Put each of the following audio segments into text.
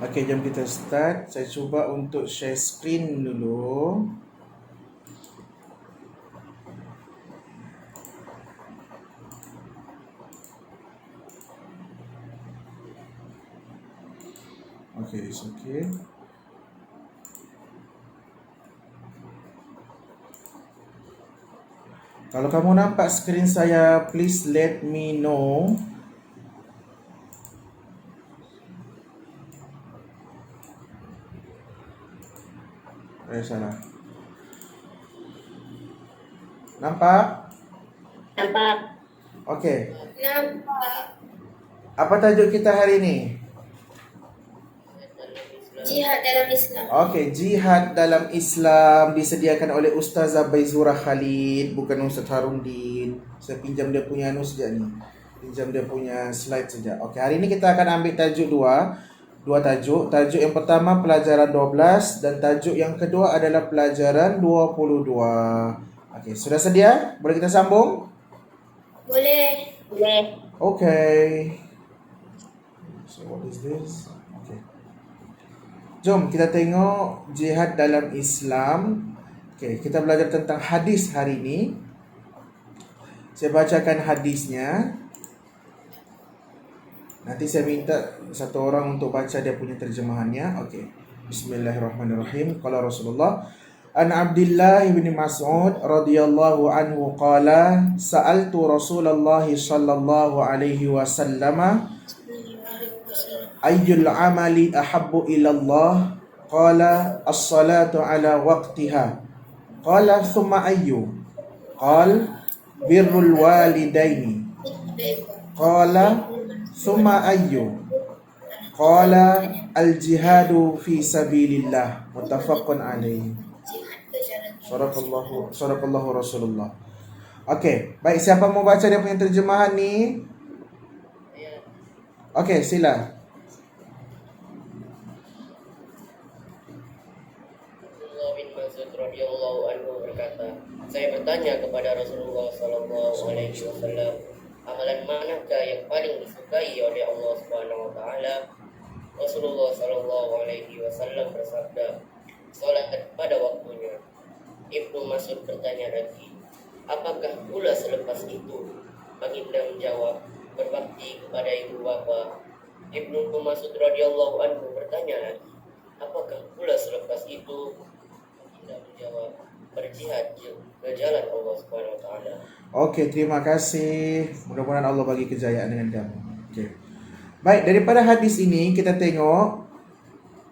Okey, jom kita start. Saya cuba untuk share screen dulu. Okey, it's okay. Kalau kamu nampak skrin saya, please let me know. Salah. Nampak? Nampak. Okey. Nampak. Apa tajuk kita hari ini? Jihad dalam Islam. Okey, jihad dalam Islam disediakan oleh Ustazah Baizura Khalid, bukan Ustaz Harundin. Saya pinjam dia punya sekejap ni. Pinjam dia punya slide saja. Okey, hari ini kita akan ambil tajuk dua tajuk. Tajuk yang pertama pelajaran 12 dan tajuk yang kedua adalah pelajaran 22. Okey, sudah sedia? Boleh kita sambung? Boleh. Okay. So what is this? Okay. Jom kita tengok jihad dalam Islam. Okay, kita belajar tentang hadis hari ini. Saya bacakan hadisnya. Nanti saya minta satu orang untuk baca dia punya terjemahannya. Okay. Bismillahirrahmanirrahim. Qala Rasulullah An Abdullah bin Mas'ud radhiyallahu anhu qala sa'altu Rasulullah sallallahu alaihi wasallam ayyul amali ahabbu ila Allah qala as-salatu ala waqtiha qala thumma ayyu qala birrul walidaini qala thumma ayyu qala al-jihadu fi sabilillah muttafaqun alaihi. Sadaqallahu Rasulullah. Okey, baik, siapa mau baca dia punya terjemahan ni? Okey, sila. Abdullah bin Mas'ud radhiyallahu anhu berkata, saya bertanya kepada Rasulullah sallallahu alaihi wasallam, amalan manakah yang paling disukai oleh Allah Subhanahu wa taala? Rasulullah sallallahu alaihi wasallam bersabda, salat pada waktunya. Ibnu Mas'ud bertanya lagi, apakah pula selepas itu? Baginda menjawab, berbakti kepada ibu bapa. Ibnu Mas'ud radhiyallahu anhu bertanya lagi, apakah pula selepas itu? Baginda menjawab, berjihad ke jalan Allah Subhanahu wa taala. Okey, terima kasih. Mudah-mudahan Allah bagi kejayaan dengan kamu. Okey. Baik, daripada hadis ini kita tengok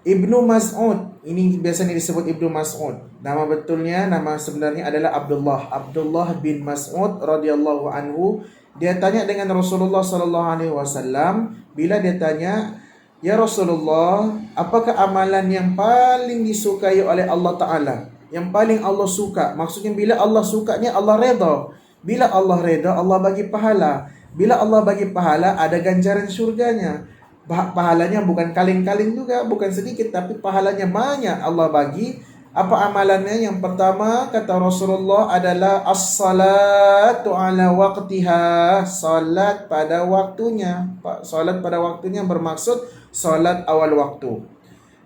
Ibnu Mas'ud, ini biasanya disebut Ibnu Mas'ud. Nama betulnya, nama sebenarnya adalah Abdullah bin Mas'ud radhiyallahu anhu. Dia tanya dengan Rasulullah sallallahu alaihi wasallam, bila dia tanya, "Ya Rasulullah, apakah amalan yang paling disukai oleh Allah Taala? Yang paling Allah suka?" Maksudnya bila Allah sukanya Allah redha. Bila Allah redha, Allah bagi pahala. Bila Allah bagi pahala, ada ganjaran syurganya. Pahalanya bukan kaleng-kaleng juga, bukan sedikit, tapi pahalanya banyak Allah bagi. Apa amalannya? Yang pertama kata Rasulullah adalah as-salatu ala waqtiha, salat pada waktunya. Salat pada waktunya bermaksud salat awal waktu.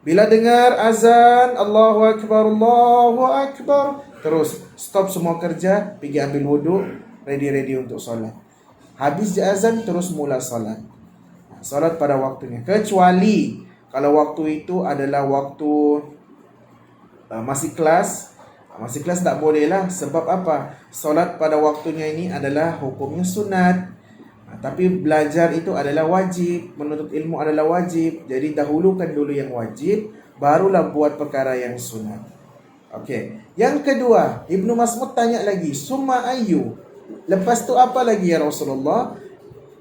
Bila dengar azan, Allahu Akbar, terus stop semua kerja, pergi ambil wuduk, ready untuk salat. Habis azan terus mula salat. Salat pada waktunya. Kecuali kalau waktu itu adalah waktu masih kelas. Masih kelas tak boleh lah. Sebab apa? Salat pada waktunya ini adalah hukumnya sunat. Tapi belajar itu adalah wajib. Menuntut ilmu adalah wajib. Jadi dahulukan dulu yang wajib, barulah buat perkara yang sunat. Okey. Yang kedua, Ibnu Mas'ud tanya lagi, summa ayyu? Lepas tu apa lagi ya Rasulullah?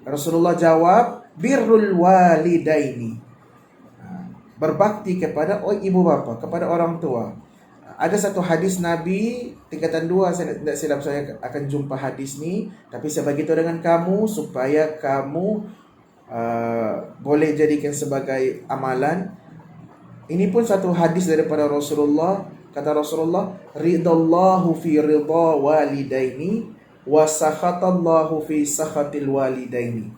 Rasulullah jawab, birrul walidaini. Berbakti kepada ibu bapa, kepada orang tua. Ada satu hadis Nabi tingkatan 2, saya tidak silap saya akan jumpa hadis ni, tapi saya bagi tahu dengan kamu supaya kamu boleh jadikan sebagai amalan. Ini pun satu hadis daripada Rasulullah. Kata Rasulullah, ridallahu fi ridha walidaini wa sakhatallahu fi sakhatil walidaini.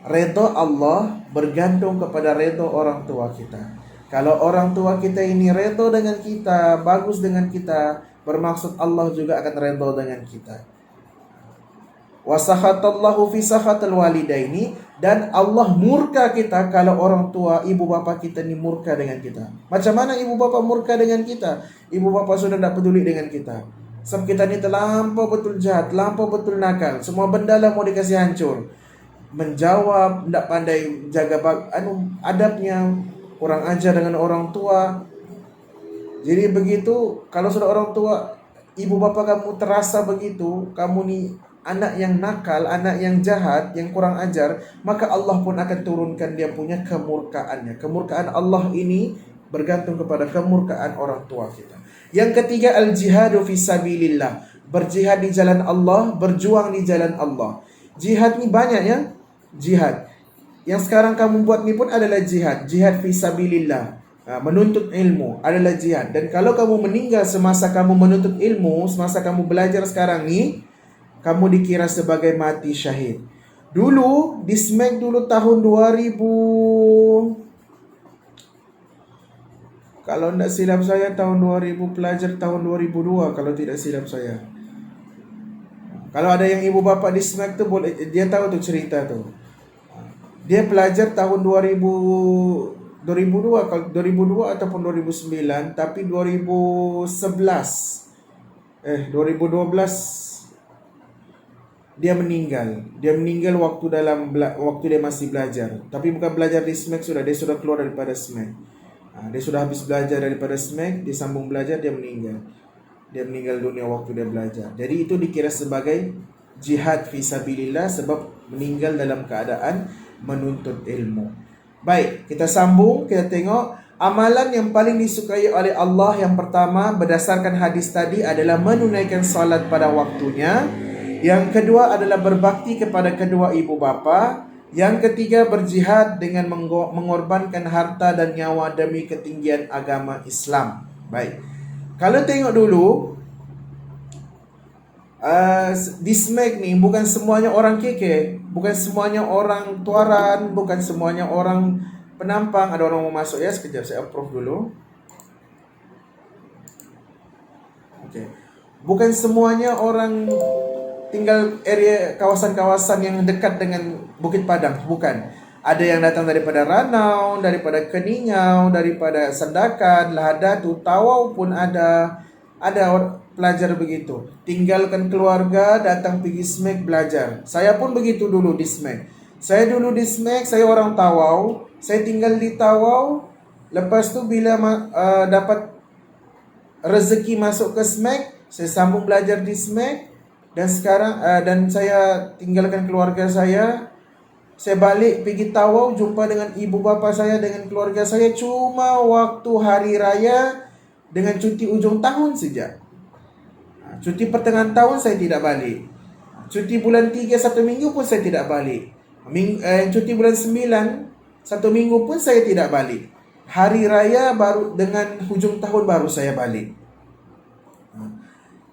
Redha Allah bergantung kepada redha orang tua kita. Kalau orang tua kita ini redha dengan kita, bagus dengan kita, bermaksud Allah juga akan redha dengan kita. Wa sakhatallahu fi sakhatil walidaini, dan Allah murka kita kalau orang tua, ibu bapa kita ni murka dengan kita. Macam mana ibu bapa murka dengan kita? Ibu bapa sudah tidak peduli dengan kita. Sebab kita ni terlampau betul jahat, terlampau betul nakal. Semua benda lah mau dikasih hancur. Menjawab, tidak pandai jaga adabnya, kurang ajar dengan orang tua. Jadi begitu, kalau sudah orang tua, ibu bapa kamu terasa begitu, kamu ni anak yang nakal, anak yang jahat, yang kurang ajar, maka Allah pun akan turunkan dia punya kemurkaannya. Kemurkaan Allah ini bergantung kepada kemurkaan orang tua kita. Yang ketiga, al-jihadu fi sabilillah. Berjihad di jalan Allah, berjuang di jalan Allah. Jihad ni banyak ya. Jihad. Yang sekarang kamu buat ni pun adalah jihad. Jihad fi sabilillah. Menuntut ilmu adalah jihad. Dan kalau kamu meninggal semasa kamu menuntut ilmu, semasa kamu belajar sekarang ni, kamu dikira sebagai mati syahid. Dulu, di SMAC dulu tahun 2000, kalau tidak silap saya tahun 2000, pelajar tahun 2002 kalau tidak silap saya. Kalau ada yang ibu bapa di SMAC tu boleh, dia tahu tu cerita tu. Dia pelajar tahun 2002 kalau 2002 ataupun 2009, tapi 2012 dia meninggal. Dia meninggal waktu dia masih belajar. Tapi bukan belajar di SMAC dia sudah keluar daripada SMAC. Dia sudah habis belajar daripada SMAC, dia sambung belajar, dia meninggal. Dia meninggal dunia waktu dia belajar. Jadi itu dikira sebagai jihad fi sabilillah sebab meninggal dalam keadaan menuntut ilmu. Baik, kita sambung, kita tengok amalan yang paling disukai oleh Allah yang pertama berdasarkan hadis tadi adalah menunaikan salat pada waktunya. Yang kedua adalah berbakti kepada kedua ibu bapa. Yang ketiga berjihad dengan mengorbankan harta dan nyawa demi ketinggian agama Islam. Baik. Kalau tengok dulu di SMAC ni bukan semuanya orang keke, bukan semuanya orang tuaran, bukan semuanya orang penampang. Ada orang mau masuk ya, sekejap saya approve dulu. Okey. Bukan semuanya orang tinggal area kawasan-kawasan yang dekat dengan Bukit Padang, bukan. Ada yang datang daripada Ranau, daripada Keningau, daripada Sandakan, Lahadatu, Tawau pun ada. Ada pelajar begitu. Tinggalkan keluarga, datang pergi SMAC belajar. Saya pun begitu dulu di SMAC. Saya dulu di SMAC, saya orang Tawau. Saya tinggal di Tawau. Lepas tu bila dapat rezeki masuk ke SMAC, saya sambung belajar di SMAC. Dan sekarang dan saya tinggalkan keluarga saya. Saya balik pergi Tawau, jumpa dengan ibu bapa saya, dengan keluarga saya cuma waktu hari raya dengan cuti ujung tahun saja. Cuti pertengahan tahun saya tidak balik. Cuti bulan 3 1 minggu pun saya tidak balik. Cuti bulan 9 1 minggu pun saya tidak balik. Hari raya baru dengan hujung tahun baru saya balik.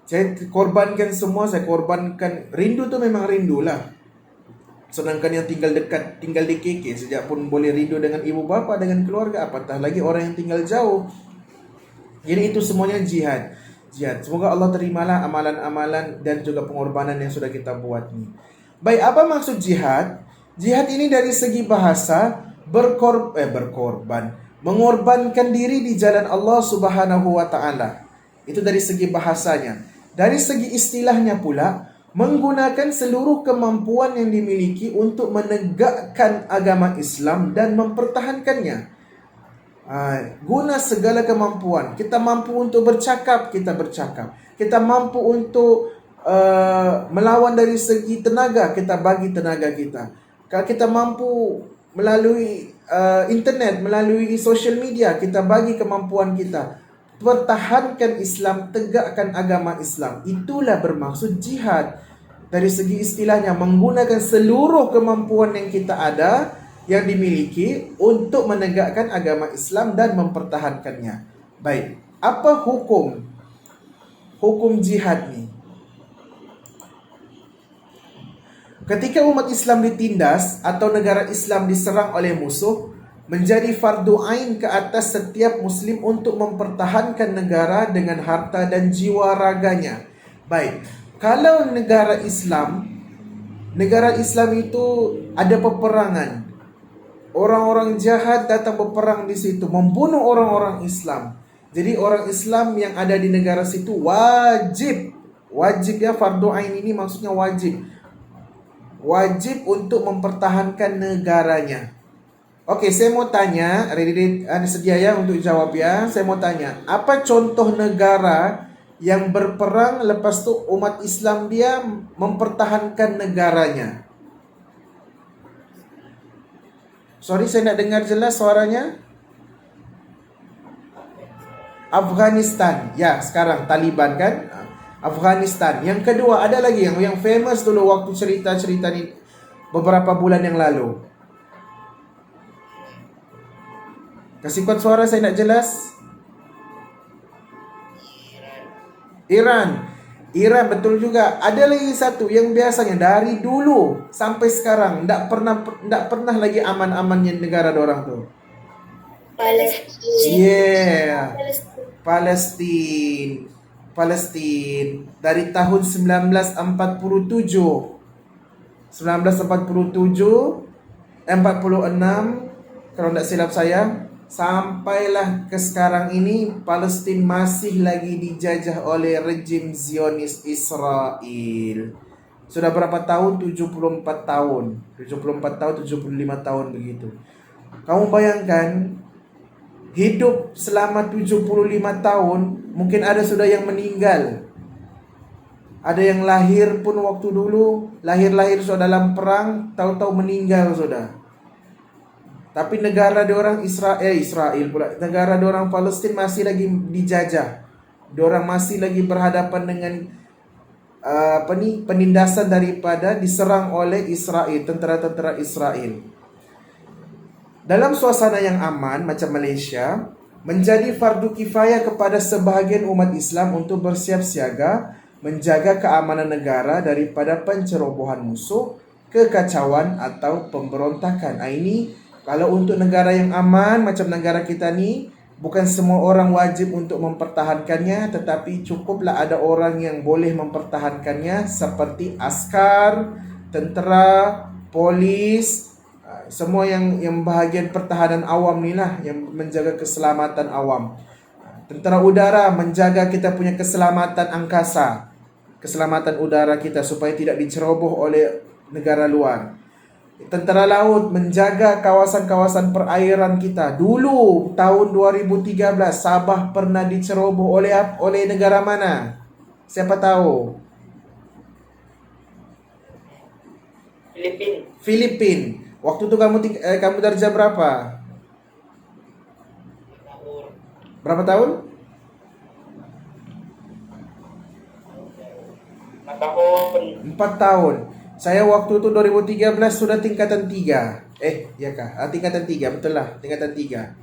Saya korbankan semua, saya korbankan. Rindu tu memang rindu lah. Sedangkan yang tinggal dekat, tinggal di KK sejak pun boleh rindu dengan ibu bapa, dengan keluarga, apatah lagi orang yang tinggal jauh. Jadi itu semuanya jihad. Semoga Allah terimalah amalan-amalan dan juga pengorbanan yang sudah kita buat ni. Baik, apa maksud jihad? Jihad ini dari segi bahasa berkorban, mengorbankan diri di jalan Allah Subhanahu wa taala. Itu dari segi bahasanya. Dari segi istilahnya pula, menggunakan seluruh kemampuan yang dimiliki untuk menegakkan agama Islam dan mempertahankannya. Guna segala kemampuan. Kita mampu untuk bercakap, kita bercakap. Kita mampu untuk melawan dari segi tenaga, kita bagi tenaga kita. Kalau kita mampu melalui internet, melalui social media, kita bagi kemampuan kita. Pertahankan Islam, tegakkan agama Islam. Itulah bermaksud jihad. Dari segi istilahnya, menggunakan seluruh kemampuan yang kita ada, yang dimiliki untuk menegakkan agama Islam dan mempertahankannya. Baik, apa hukum jihad ni? Ketika umat Islam ditindas atau negara Islam diserang oleh musuh, menjadi fardu ain ke atas setiap muslim untuk mempertahankan negara dengan harta dan jiwa raganya. Baik, kalau negara Islam itu ada peperangan, orang-orang jahat datang berperang di situ, membunuh orang-orang Islam. Jadi orang Islam yang ada di negara situ wajib ya, fardu ain ini maksudnya wajib untuk mempertahankan negaranya. Oke, saya mau tanya, Anda sedia ya untuk jawab ya? Saya mau tanya, apa contoh negara yang berperang lepas tu umat Islam dia mempertahankan negaranya? Sorry, saya nak dengar jelas suaranya. Afghanistan. Ya, sekarang Taliban kan? Afghanistan. Yang kedua, ada lagi yang famous dulu waktu cerita-cerita ni beberapa bulan yang lalu. Kasih kuat suara, saya nak jelas. Iran, betul juga. Ada lagi satu yang biasanya dari dulu sampai sekarang tidak pernah lagi aman-amannya negara dorang tu. Palestina. Palestin dari tahun 46 kalau tidak silap saya, sampailah ke sekarang ini Palestin masih lagi dijajah oleh rejim Zionis Israel. Sudah berapa tahun? 74 tahun, 75 tahun begitu. Kamu bayangkan hidup selama 75 tahun, mungkin ada sudah yang meninggal. Ada yang lahir pun waktu dulu, lahir sudah dalam perang, tahu-tahu meninggal sudah. Tapi negara diorang Israel pula, negara diorang Palestin masih lagi dijajah. Diorang masih lagi berhadapan dengan penindasan daripada diserang oleh Israel, tentera-tentera Israel. Dalam suasana yang aman macam Malaysia, menjadi fardu kifayah kepada sebahagian umat Islam untuk bersiap siaga menjaga keamanan negara daripada pencerobohan musuh, kekacauan atau pemberontakan. Ini kalau untuk negara yang aman macam negara kita ni, bukan semua orang wajib untuk mempertahankannya, tetapi cukuplah ada orang yang boleh mempertahankannya seperti askar, tentera, polis, semua yang bahagian pertahanan awam ni lah yang menjaga keselamatan awam. Tentera udara menjaga kita punya keselamatan angkasa, keselamatan udara kita supaya tidak diceroboh oleh negara luar. Tentera laut menjaga kawasan-kawasan perairan kita. Dulu tahun 2013 Sabah pernah diceroboh oleh negara mana? Siapa tahu? Filipina. Waktu tu kamu darjah berapa? Berapa tahun? 4 tahun. Saya waktu itu 2013 sudah tingkatan 3. Ya kah? Tingkatan 3, betul lah, tingkatan 3.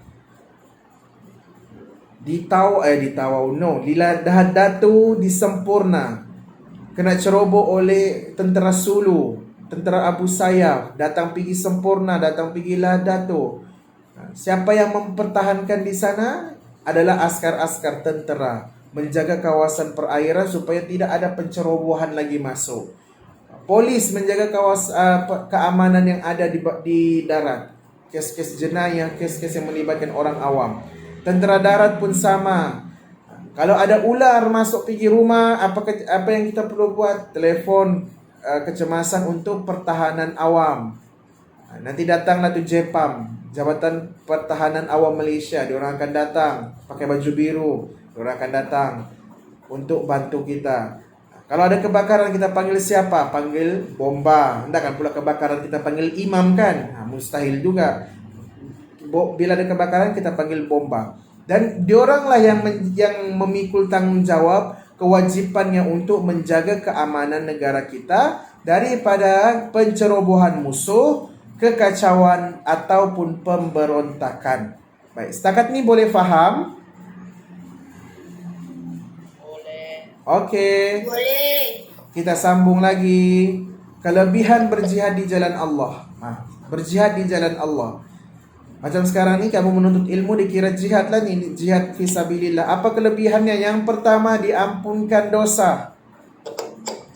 Di Datu di Sempurna kena ceroboh oleh tentera Sulu, tentera Abu Sayyaf, datang pergi Sempurna, datang pergi Datu. Siapa yang mempertahankan di sana adalah askar-askar tentera, menjaga kawasan perairan supaya tidak ada pencerobohan lagi masuk. Polis menjaga keamanan yang ada di darat, kes-kes jenayah, kes-kes yang melibatkan orang awam. Tentera darat pun sama. Kalau ada ular masuk pergi rumah, apa yang kita perlu buat? Telefon kecemasan untuk pertahanan awam. Nanti datanglah tu JPAM, Jabatan Pertahanan Awam Malaysia. Diorang akan datang pakai baju biru. Diorang akan datang untuk bantu kita. Kalau ada kebakaran kita panggil siapa? Panggil bomba. Tidak kan pula kebakaran kita panggil imam kan? Mustahil juga. Bila ada kebakaran kita panggil bomba. Dan dioranglah yang memikul tanggung jawab kewajipannya untuk menjaga keamanan negara kita daripada pencerobohan musuh, kekacauan ataupun pemberontakan. Baik, setakat ni boleh faham? Boleh. Okey. Boleh. Kita sambung lagi. Kelebihan berjihad di jalan Allah. Berjihad di jalan Allah. Macam sekarang ni kamu menuntut ilmu dikira jihad lah ni, jihad fisabilillah. Apa kelebihannya? Yang pertama, diampunkan dosa.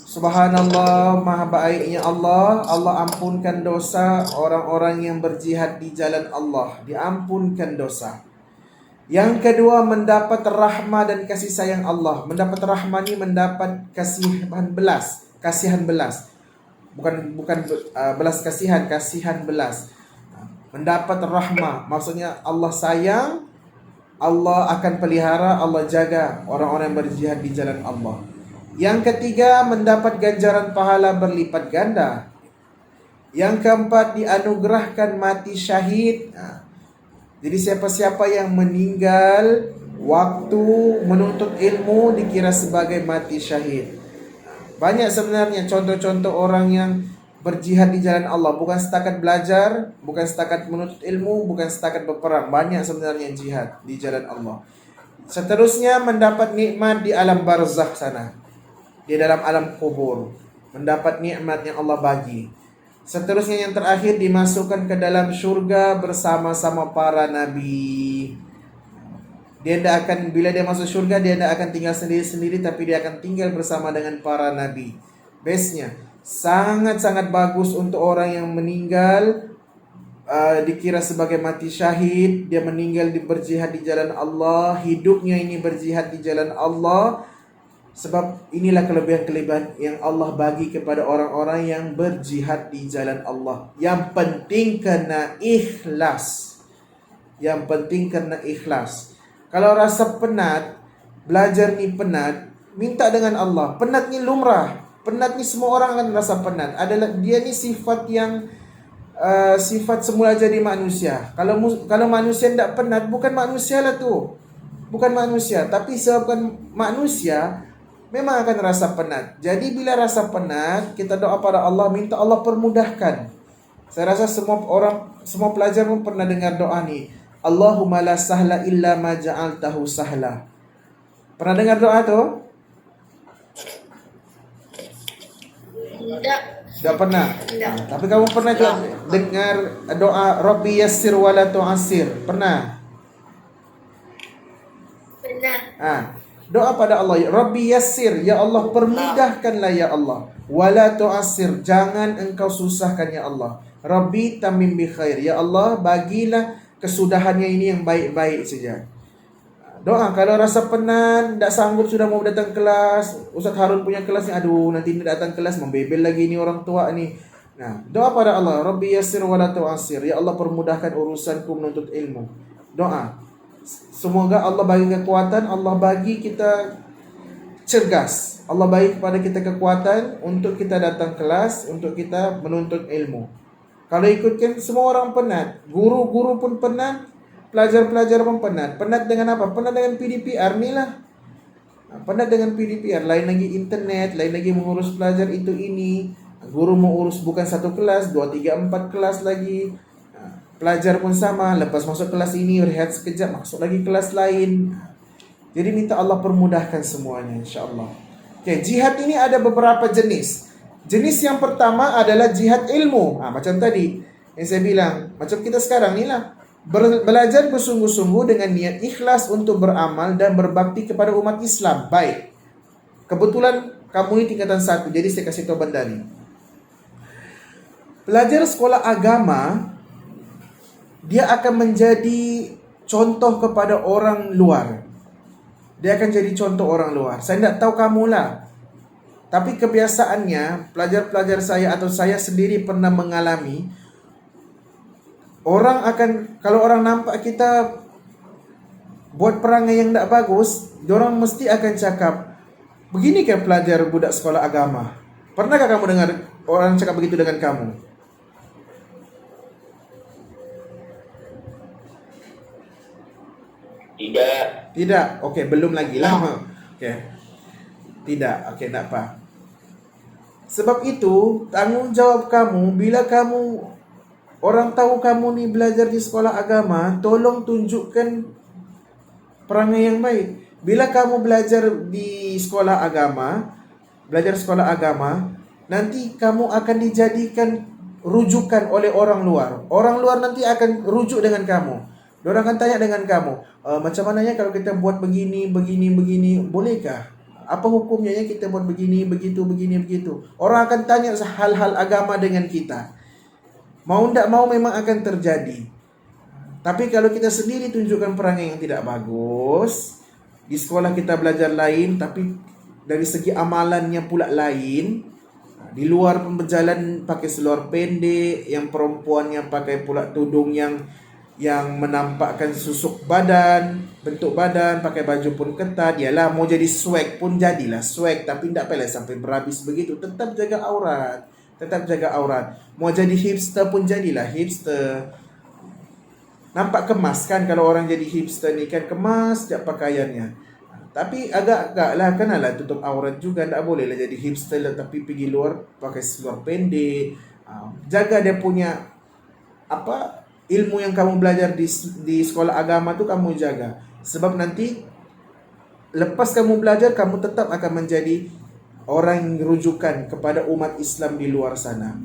Subhanallah, maha baiknya Allah. Allah ampunkan dosa orang-orang yang berjihad di jalan Allah. Diampunkan dosa. Yang kedua, mendapat rahmah dan kasih sayang Allah. Mendapat rahmah ni mendapat kasihan belas. Kasihan belas. Bukan belas kasihan, kasihan belas. Mendapat rahmah, maksudnya Allah sayang, Allah akan pelihara, Allah jaga orang-orang yang berjihad di jalan Allah. Yang ketiga, mendapat ganjaran pahala berlipat ganda. Yang keempat, dianugerahkan mati syahid. Jadi siapa-siapa yang meninggal waktu menuntut ilmu dikira sebagai mati syahid. Banyak sebenarnya contoh-contoh orang yang berjihad di jalan Allah. Bukan setakat belajar, bukan setakat menuntut ilmu, bukan setakat berperang. Banyak sebenarnya jihad di jalan Allah. Seterusnya, mendapat nikmat di alam barzakh sana, di dalam alam kubur. Mendapat nikmat yang Allah bagi. Seterusnya yang terakhir, dimasukkan ke dalam syurga bersama-sama para nabi. Dia tidak akan, bila dia masuk syurga, dia tidak akan tinggal sendiri-sendiri, tapi dia akan tinggal bersama dengan para nabi. Bestnya, sangat-sangat bagus untuk orang yang meninggal dikira sebagai mati syahid. Dia meninggal berjihad di jalan Allah, hidupnya ini berjihad di jalan Allah. Sebab inilah kelebihan-kelebihan yang Allah bagi kepada orang-orang yang berjihad di jalan Allah. Yang penting kena ikhlas. Yang penting kena ikhlas. Kalau rasa penat, belajar ni penat, minta dengan Allah. Penat ni lumrah. Penat ni semua orang akan rasa penat. Adalah dia ni sifat yang sifat semula jadi manusia. Kalau manusia tidak penat, bukan manusia lah tu. Bukan manusia. Tapi sebabkan manusia, memang akan rasa penat. Jadi bila rasa penat, kita doa pada Allah, minta Allah permudahkan. Saya rasa semua pelajar pun pernah dengar doa ni. Allahumma la sahla illa ma ja'altahu sahla. Pernah dengar doa tu? Tidak pernah. Tidak. Tapi kamu pernah dengar doa Rabbi yassir wa la tu'assir? Pernah? Pernah. Doa pada Allah, Rabbi yassir, ya Allah permudahkanlah ya Allah. Wala tu'assir, jangan engkau susahkan ya Allah. Rabbi tamim bi khair, ya Allah bagilah kesudahannya ini yang baik-baik saja. Doa kalau rasa penat, tak sanggup sudah mau datang kelas, Ustaz Harun punya kelas ni, aduh nanti ni datang kelas membebel lagi ni orang tua ni. Nah, doa pada Allah, Rabbi yassir wala tu'assir, ya Allah permudahkan urusanku menuntut ilmu. Doa. Semoga Allah bagi kekuatan, Allah bagi kita cergas. Allah bagi kepada kita kekuatan untuk kita datang kelas, untuk kita menuntut ilmu. Kalau ikutkan semua orang penat, guru-guru pun penat, pelajar-pelajar pun penat. Penat dengan apa? Penat dengan PDPR ni lah. Penat dengan PDPR, lain lagi internet, lain lagi mengurus pelajar itu ini. Guru mau urus bukan satu kelas, 2, 3, 4 kelas lagi. Pelajar pun sama, lepas masuk kelas ini rehat sekejap, masuk lagi kelas lain. Jadi minta Allah permudahkan semuanya insya-Allah. Okey, jihad ini ada beberapa jenis. Jenis yang pertama adalah jihad ilmu. Macam tadi yang saya bilang, macam kita sekarang ni lah. Belajar bersungguh-sungguh dengan niat ikhlas untuk beramal dan berbakti kepada umat Islam. Baik. Kebetulan kamu ini tingkatan 1, jadi saya kasih tahu benda ni. Pelajar sekolah agama, dia akan menjadi contoh kepada orang luar. Dia akan jadi contoh orang luar. Saya tidak tahu kamu lah. Tapi kebiasaannya, pelajar-pelajar saya atau saya sendiri pernah mengalami, kalau orang nampak kita buat perangai yang tidak bagus, diorang mesti akan cakap, begini kan pelajar budak sekolah agama? Pernahkah kamu dengar orang cakap begitu dengan kamu? Tidak. Okey, belum lagi lah. Okey. Tidak. Okey, tak apa. Sebab itu, tanggungjawab kamu, bila kamu orang tahu kamu ni belajar di sekolah agama, tolong tunjukkan perangai yang baik. Bila kamu belajar di sekolah agama, nanti kamu akan dijadikan rujukan oleh orang luar. Orang luar nanti akan rujuk dengan kamu. Diorang akan tanya dengan kamu, macam mana ya kalau kita buat begini, bolehkah? Apa hukumnya ya kita buat begini, begitu. Orang akan tanya hal-hal agama dengan kita. Mau tidak mau memang akan terjadi. Tapi kalau kita sendiri tunjukkan perangai yang tidak bagus, di sekolah kita belajar lain, tapi dari segi amalannya pula lain. Di luar berjalan pakai seluar pendek, yang perempuannya pakai pula tudung yang menampakkan susuk badan, bentuk badan, pakai baju pun ketat. Yalah, mau jadi swag pun jadilah swag, tapi tidak boleh sampai berhabis begitu. Tetap jaga aurat. Mau jadi hipster pun jadilah hipster. Nampak kemas kan, kalau orang jadi hipster ni kan kemas setiap pakaiannya. Tapi agak-agak lah, kenalah tutup aurat juga. Tak boleh lah jadi hipster lah, tapi pergi luar pakai seluar pendek. Jaga dia punya ilmu yang kamu belajar di sekolah agama tu kamu jaga. Sebab nanti lepas kamu belajar, kamu tetap akan menjadi orang yang rujukan kepada umat Islam di luar sana.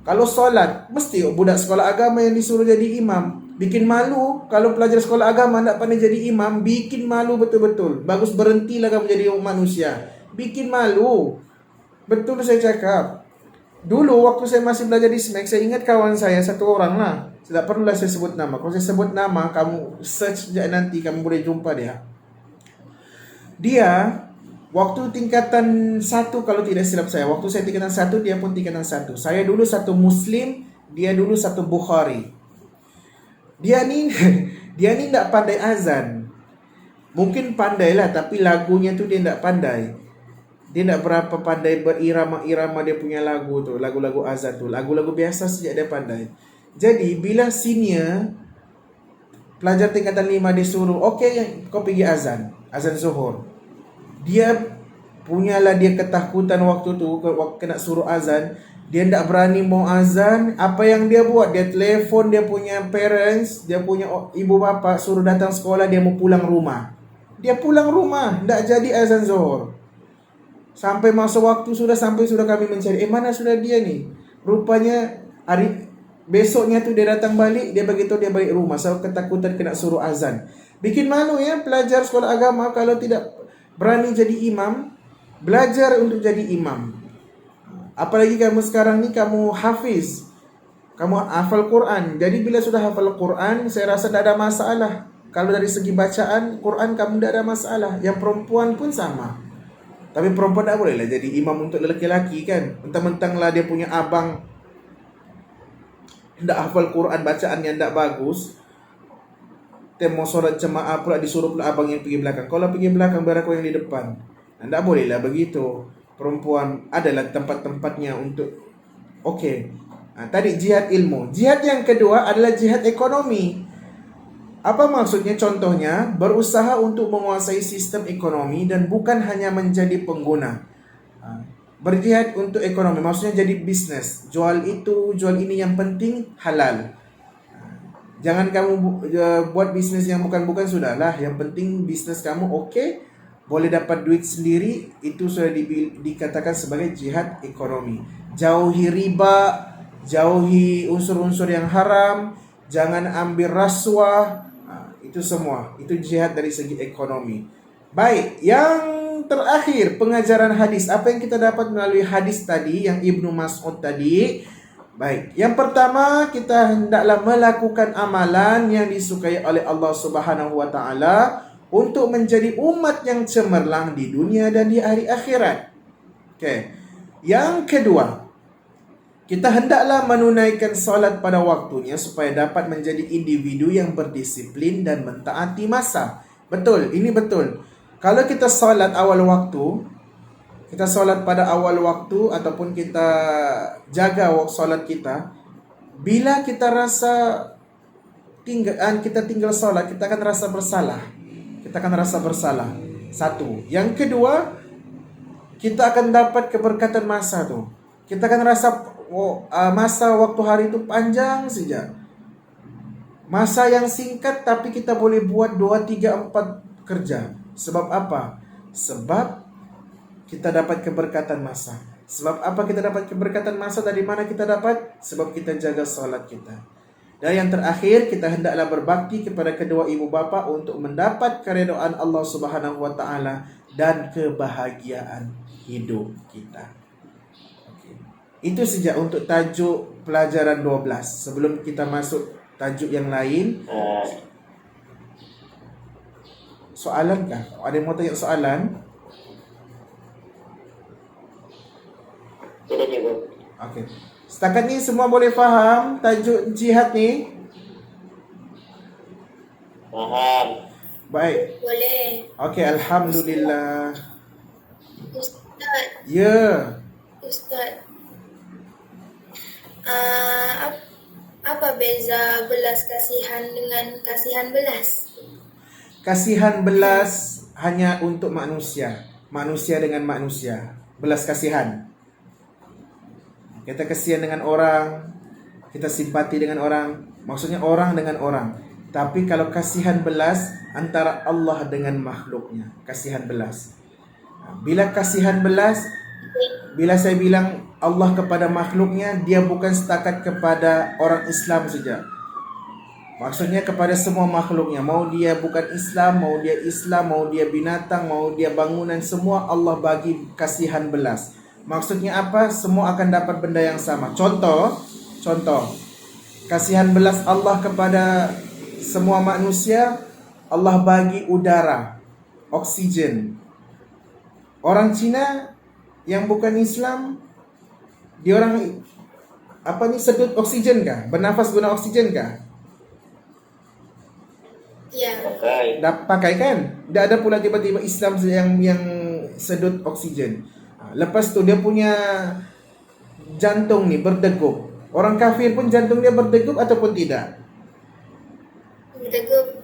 Kalau solat, mesti budak sekolah agama yang disuruh jadi imam. Bikin malu kalau pelajar sekolah agama tak pandai jadi imam. Bikin malu betul-betul. Bagus berhentilah kamu jadi manusia. Bikin malu. Betul saya cakap. Dulu waktu saya masih belajar di SMAC, saya ingat kawan saya satu orang lah. Tidak perlulah saya sebut nama. Kalau saya sebut nama, kamu search sekejap nanti, kamu boleh jumpa dia. Dia waktu tingkatan 1, kalau tidak silap saya, waktu saya tingkatan 1, dia pun tingkatan 1. Saya dulu satu Muslim, dia dulu satu Bukhari. Dia ni tak pandai azan. Mungkin pandai lah, tapi lagunya tu dia tak pandai. Dia tak berapa pandai berirama-irama dia punya lagu tu, lagu-lagu azan tu. Lagu-lagu biasa saja dia pandai. Jadi bila senior pelajar tingkatan 5 disuruh, okey, kau pergi azan zuhur. Dia punyalah dia ketakutan waktu tu, waktu kena suruh azan. Dia tak berani mau azan. Apa yang dia buat? Dia telefon dia punya parents, dia punya ibu bapa, suruh datang sekolah, dia mau pulang rumah. Dia pulang rumah, tak jadi azan zuhur. Sampai masa waktu sudah kami mencari, mana sudah dia ni? Rupanya besoknya tu dia datang balik, dia beritahu dia balik rumah sebab ketakutan kena suruh azan. Bikin malu ya pelajar sekolah agama kalau tidak berani jadi imam. Belajar untuk jadi imam. Apalagi kamu sekarang ni kamu hafiz, kamu hafal Quran. Jadi bila sudah hafal Quran, saya rasa tak ada masalah. Kalau dari segi bacaan Quran kamu tak ada masalah. Yang perempuan pun sama. Tapi perempuan tak boleh lah jadi imam untuk lelaki-lelaki kan. Mentang-mentang lah dia punya abang tak hafal Quran, bacaan yang tak bagus, mau solat jemaah pula disuruh pula abang yang pergi belakang. Kalau pergi belakang, biar aku yang di depan. Tak boleh lah begitu. Perempuan adalah tempat-tempatnya untuk tadi jihad ilmu. Jihad yang kedua adalah jihad ekonomi. Apa maksudnya? Contohnya, berusaha untuk menguasai sistem ekonomi dan bukan hanya menjadi pengguna. Berjihad untuk ekonomi, maksudnya jadi bisnes. Jual itu, jual ini, yang penting halal. Jangan kamu buat bisnes yang bukan-bukan, sudahlah. Yang penting bisnes kamu boleh dapat duit sendiri, itu sudah dikatakan sebagai jihad ekonomi. Jauhi riba, jauhi unsur-unsur yang haram, jangan ambil rasuah. Itu semua, itu jihad dari segi ekonomi. Baik, yang terakhir pengajaran hadis. Apa yang kita dapat melalui hadis tadi, yang Ibnu Mas'ud tadi? Baik, yang pertama, kita hendaklah melakukan amalan yang disukai oleh Allah Subhanahu wa taala untuk menjadi umat yang cemerlang di dunia dan di hari akhirat. Yang kedua, kita hendaklah menunaikan solat pada waktunya supaya dapat menjadi individu yang berdisiplin dan mentaati masa. Betul, ini betul. Kalau kita solat awal waktu, kita solat pada awal waktu ataupun kita jaga solat kita, bila kita tinggal solat, kita akan rasa bersalah. Satu. Yang kedua, kita akan dapat keberkatan masa tu. Kita akan rasa masa waktu hari itu panjang saja. Masa yang singkat tapi kita boleh buat 2, 3, 4 kerja. Sebab apa? Sebab kita dapat keberkatan masa. Sebab apa kita dapat keberkatan masa? Dari mana kita dapat? Sebab kita jaga solat kita. Dan yang terakhir, kita hendaklah berbakti kepada kedua ibu bapa untuk mendapat keredaan Allah Subhanahu wa taala dan kebahagiaan hidup kita. Okey. Itu saja untuk tajuk pelajaran 12. Sebelum kita masuk tajuk yang lain, soalan kah? Ada yang mau tanya soalan? Tidak juga. Okey. Setakat ni semua boleh faham tajuk jihad ni? Faham. Baik. Boleh. Okey, alhamdulillah. Ustaz, Ya. Ustaz. Apa beza belas kasihan dengan kasihan belas? Kasihan belas hanya untuk manusia. Manusia dengan manusia. Belas kasihan. Kita kasihan dengan orang, kita simpati dengan orang, maksudnya orang dengan orang. Tapi kalau kasihan belas antara Allah dengan makhluknya, kasihan belas. Bila kasihan belas, bila saya bilang Allah kepada makhluknya, dia bukan setakat kepada orang Islam saja. Maksudnya kepada semua makhluknya. Mau dia bukan Islam, mau dia Islam, mau dia binatang, mau dia bangunan, semua Allah bagi kasihan belas. Maksudnya apa? Semua akan dapat benda yang sama. Contoh, kasihan belas Allah kepada semua manusia, Allah bagi udara, oksigen. Orang Cina yang bukan Islam, dia orang sedut oksigen kah? Bernafas guna oksigen kah? Ya. Pakai. Dah pakai kan? Dah ada pula tiba-tiba Islam yang sedut oksigen. Lepas tu dia punya jantung ni berdegup. Orang kafir pun jantung dia berdegup ataupun tidak?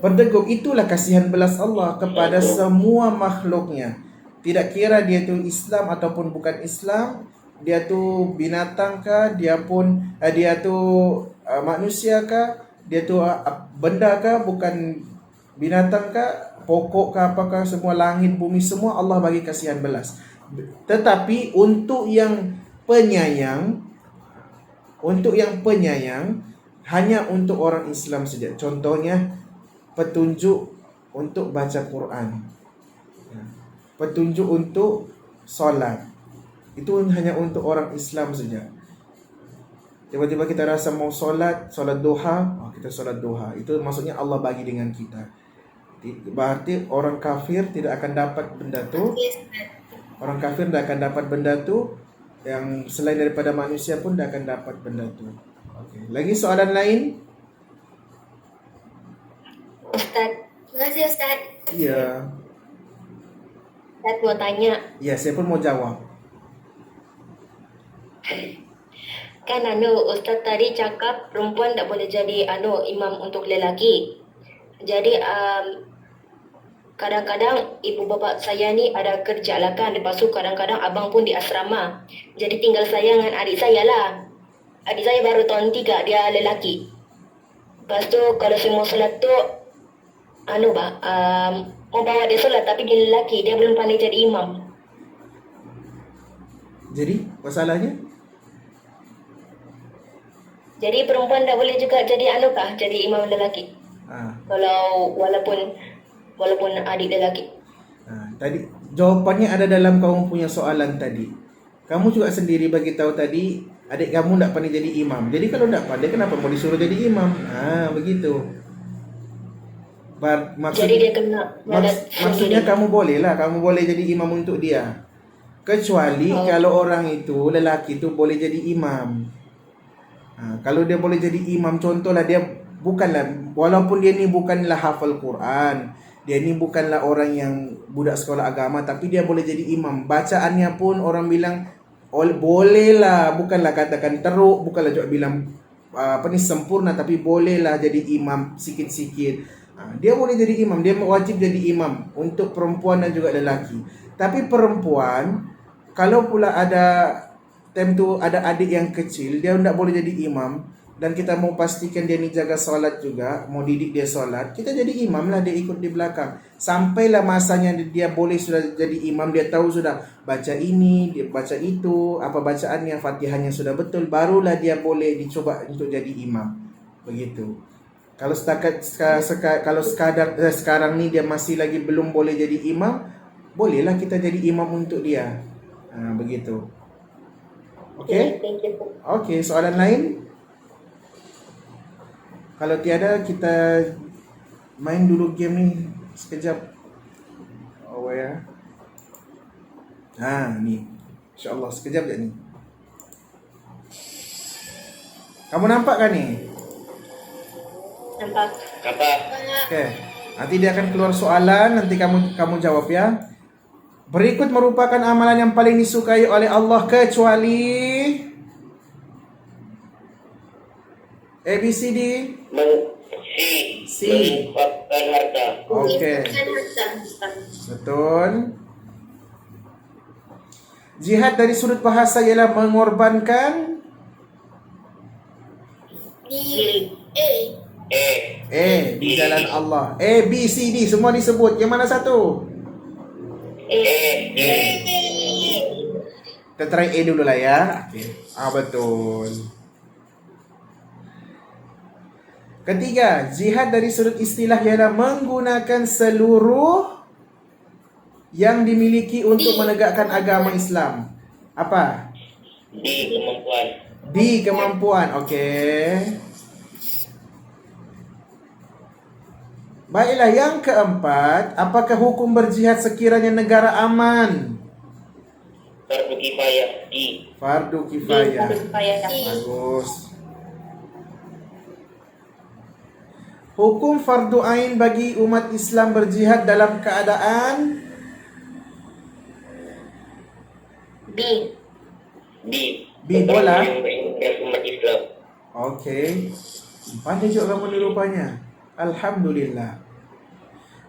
Berdegup. Itulah kasihan belas Allah kepada semua makhluknya. Tidak kira dia tu Islam ataupun bukan Islam, dia tu binatang kah, dia tu manusia kah, dia tu benda kah, bukan binatang kah, pokok kah, apakah, semua langit, bumi, semua Allah bagi kasihan belas. Tetapi untuk yang penyayang hanya untuk orang Islam saja. Contohnya petunjuk untuk baca Quran, petunjuk untuk solat, itu hanya untuk orang Islam saja. Tiba-tiba kita rasa mau solat duha, kita solat duha. Itu maksudnya Allah bagi dengan kita. Berarti orang kafir tidak akan dapat benda tu. Orang kafir tidak akan dapat benda tu. Yang selain daripada manusia pun tidak akan dapat benda tu. Okay. Lagi soalan lain? Ustaz. Terima kasih Ustaz. Ya. Ustaz mau tanya. Ya, saya pun mau jawab. Kan Ustaz tadi cakap perempuan tak boleh jadi imam untuk lelaki. Jadi kadang-kadang ibu bapa saya ni ada kerja lah kan. Lepas tu kadang-kadang abang pun di asrama. Jadi tinggal saya dengan adik saya lah. Adik saya baru tahun 3, dia lelaki. Lepas tu kalau saya mau solat tu mau bawa dia solat tapi dia lelaki, dia belum pandai jadi imam. Jadi masalahnya? Jadi perempuan tak boleh juga jadi jadi imam lelaki. Kalau walaupun adik lelaki. Tadi jawapannya ada dalam kamu punya soalan tadi. Kamu juga sendiri bagi tahu tadi adik kamu tak pandai jadi imam. Jadi kalau tak pandai, kenapa mau disuruh jadi imam? Begitu. Jadi dia kena maksudnya kamu boleh jadi imam untuk dia. Kecuali kalau orang itu lelaki itu boleh jadi imam. Kalau dia boleh jadi imam, contohlah dia walaupun dia ni bukanlah hafal Quran, dia ni bukanlah orang yang budak sekolah agama, tapi dia boleh jadi imam. Bacaannya pun orang bilang bolehlah, bukanlah katakan teruk, bukanlah juga bilang sempurna, tapi bolehlah jadi imam sikit-sikit. Dia boleh jadi imam, dia wajib jadi imam untuk perempuan dan juga lelaki. Tapi perempuan, kalau pula ada time tu ada adik yang kecil, dia tidak boleh jadi imam, dan kita mau pastikan dia ni jaga solat juga, mau didik dia solat, kita jadi imam lah, dia ikut di belakang. Sampailah masanya dia boleh sudah jadi imam, dia tahu sudah baca ini, dia baca itu, apa bacaannya, Fatihahnya sudah betul, barulah dia boleh dicoba untuk jadi imam. Begitu. Kalau sekarang ni dia masih lagi belum boleh jadi imam, bolehlah kita jadi imam untuk dia. Begitu. Okey? Thank you po. Okey, soalan lain? Kalau tiada, kita main dulu game ni sekejap. Oh ya. Ni. InsyaAllah sekejap je ni. Kamu nampak kan ni? Nampak? Apa? Okey. Nanti dia akan keluar soalan, nanti kamu jawab ya. Berikut merupakan amalan yang paling disukai oleh Allah kecuali ABCD. C. Menginfakkan harta. Okey. Menginfakkan harta. Betul. Jihad dari sudut bahasa ialah mengorbankan Di A. di jalan Allah. A, B, C, D semua disebut. Yang mana satu? A. Kita try A dulu lah ya. Okey. Betul. Ketiga, jihad dari sudut istilah ialah menggunakan seluruh yang dimiliki untuk menegakkan agama Islam. Apa? D. Kemampuan. D, kemampuan. Okey. Baiklah, yang keempat, apakah hukum berjihad sekiranya negara aman? Fardu kifayah. D. Fardu kifayah. Supaya Bagus. Hukum fardu ain bagi umat Islam berjihad dalam keadaan B. B. B, bola. Yang beringas umat Islam. Okey. Pandai juga kamu ni rupanya. Alhamdulillah.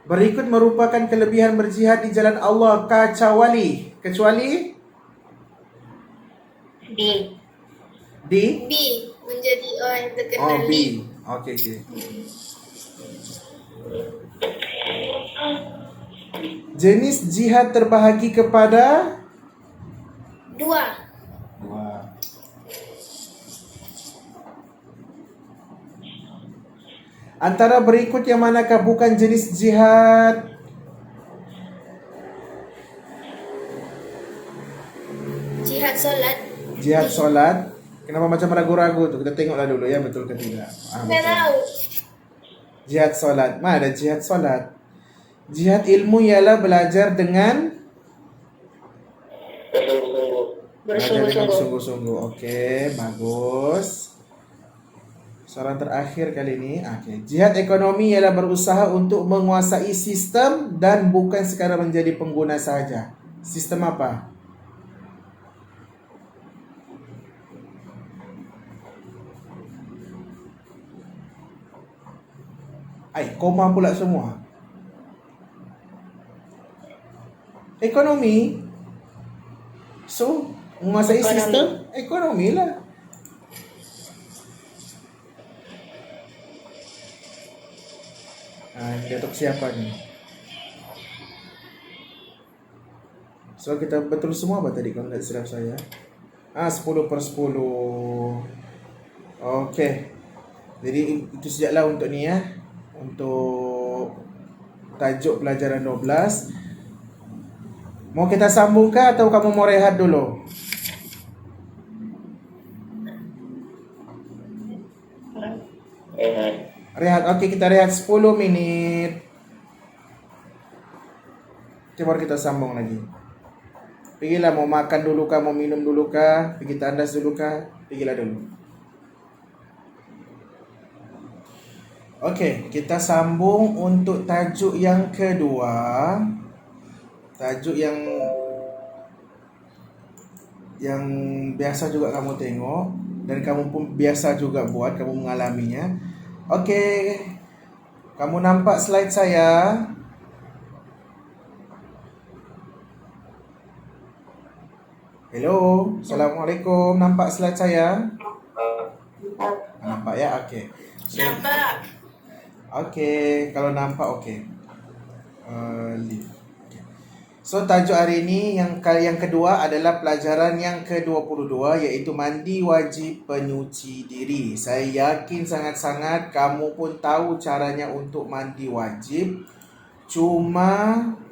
Berikut merupakan kelebihan berjihad di jalan Allah kecuali B. D. B. Menjadi orang yang terkenal. B. Okey. Jenis jihad terbahagi kepada Dua. Antara berikut yang manakah bukan jenis jihad? Jihad solat. Jihad solat. Kenapa macam ragu-ragu tu? Kita tengoklah dulu ya, betul ke tidak. Saya Betul. tahu. Jihad solat. Mana ada jihad solat? Jihad ilmu ialah belajar dengan Bersungguh-sungguh. belajar dengan Bersungguh-sungguh. sungguh-sungguh. Okey, bagus. Soalan terakhir kali ini. Okey, jihad ekonomi ialah berusaha untuk menguasai sistem dan bukan sekadar menjadi pengguna saja. Sistem apa? Koma pula semua. Ekonomi. So, menguasai Ekonomi. sistem ekonomi lah. Dia untuk siapa ni? So, kita betul semua apa tadi kalau tak silap saya? 10/10. Okey. Jadi itu sajalah untuk ni ya. Untuk tajuk pelajaran 12. Mau kita sambungkah atau kamu mau rehat dulu? Rehat. Okey, kita rehat 10 minit. Baru kita sambung lagi. Pergilah, mau makan dulu kah, mau minum dulu kah, pergi tandas dulu kah, pergilah dulu. Okey, kita sambung untuk tajuk yang kedua. Tajuk yang biasa juga kamu tengok dan kamu pun biasa juga buat, kamu mengalaminya. Okey. Kamu nampak slide saya? Hello. Assalamualaikum. Nampak slide saya? Nampak nampak ya. Okey. So, Nampak. okey, kalau nampak okey. Leave. Okay. So tajuk hari ini yang kedua adalah pelajaran yang ke-22 iaitu mandi wajib penyuci diri. Saya yakin sangat-sangat kamu pun tahu caranya untuk mandi wajib. Cuma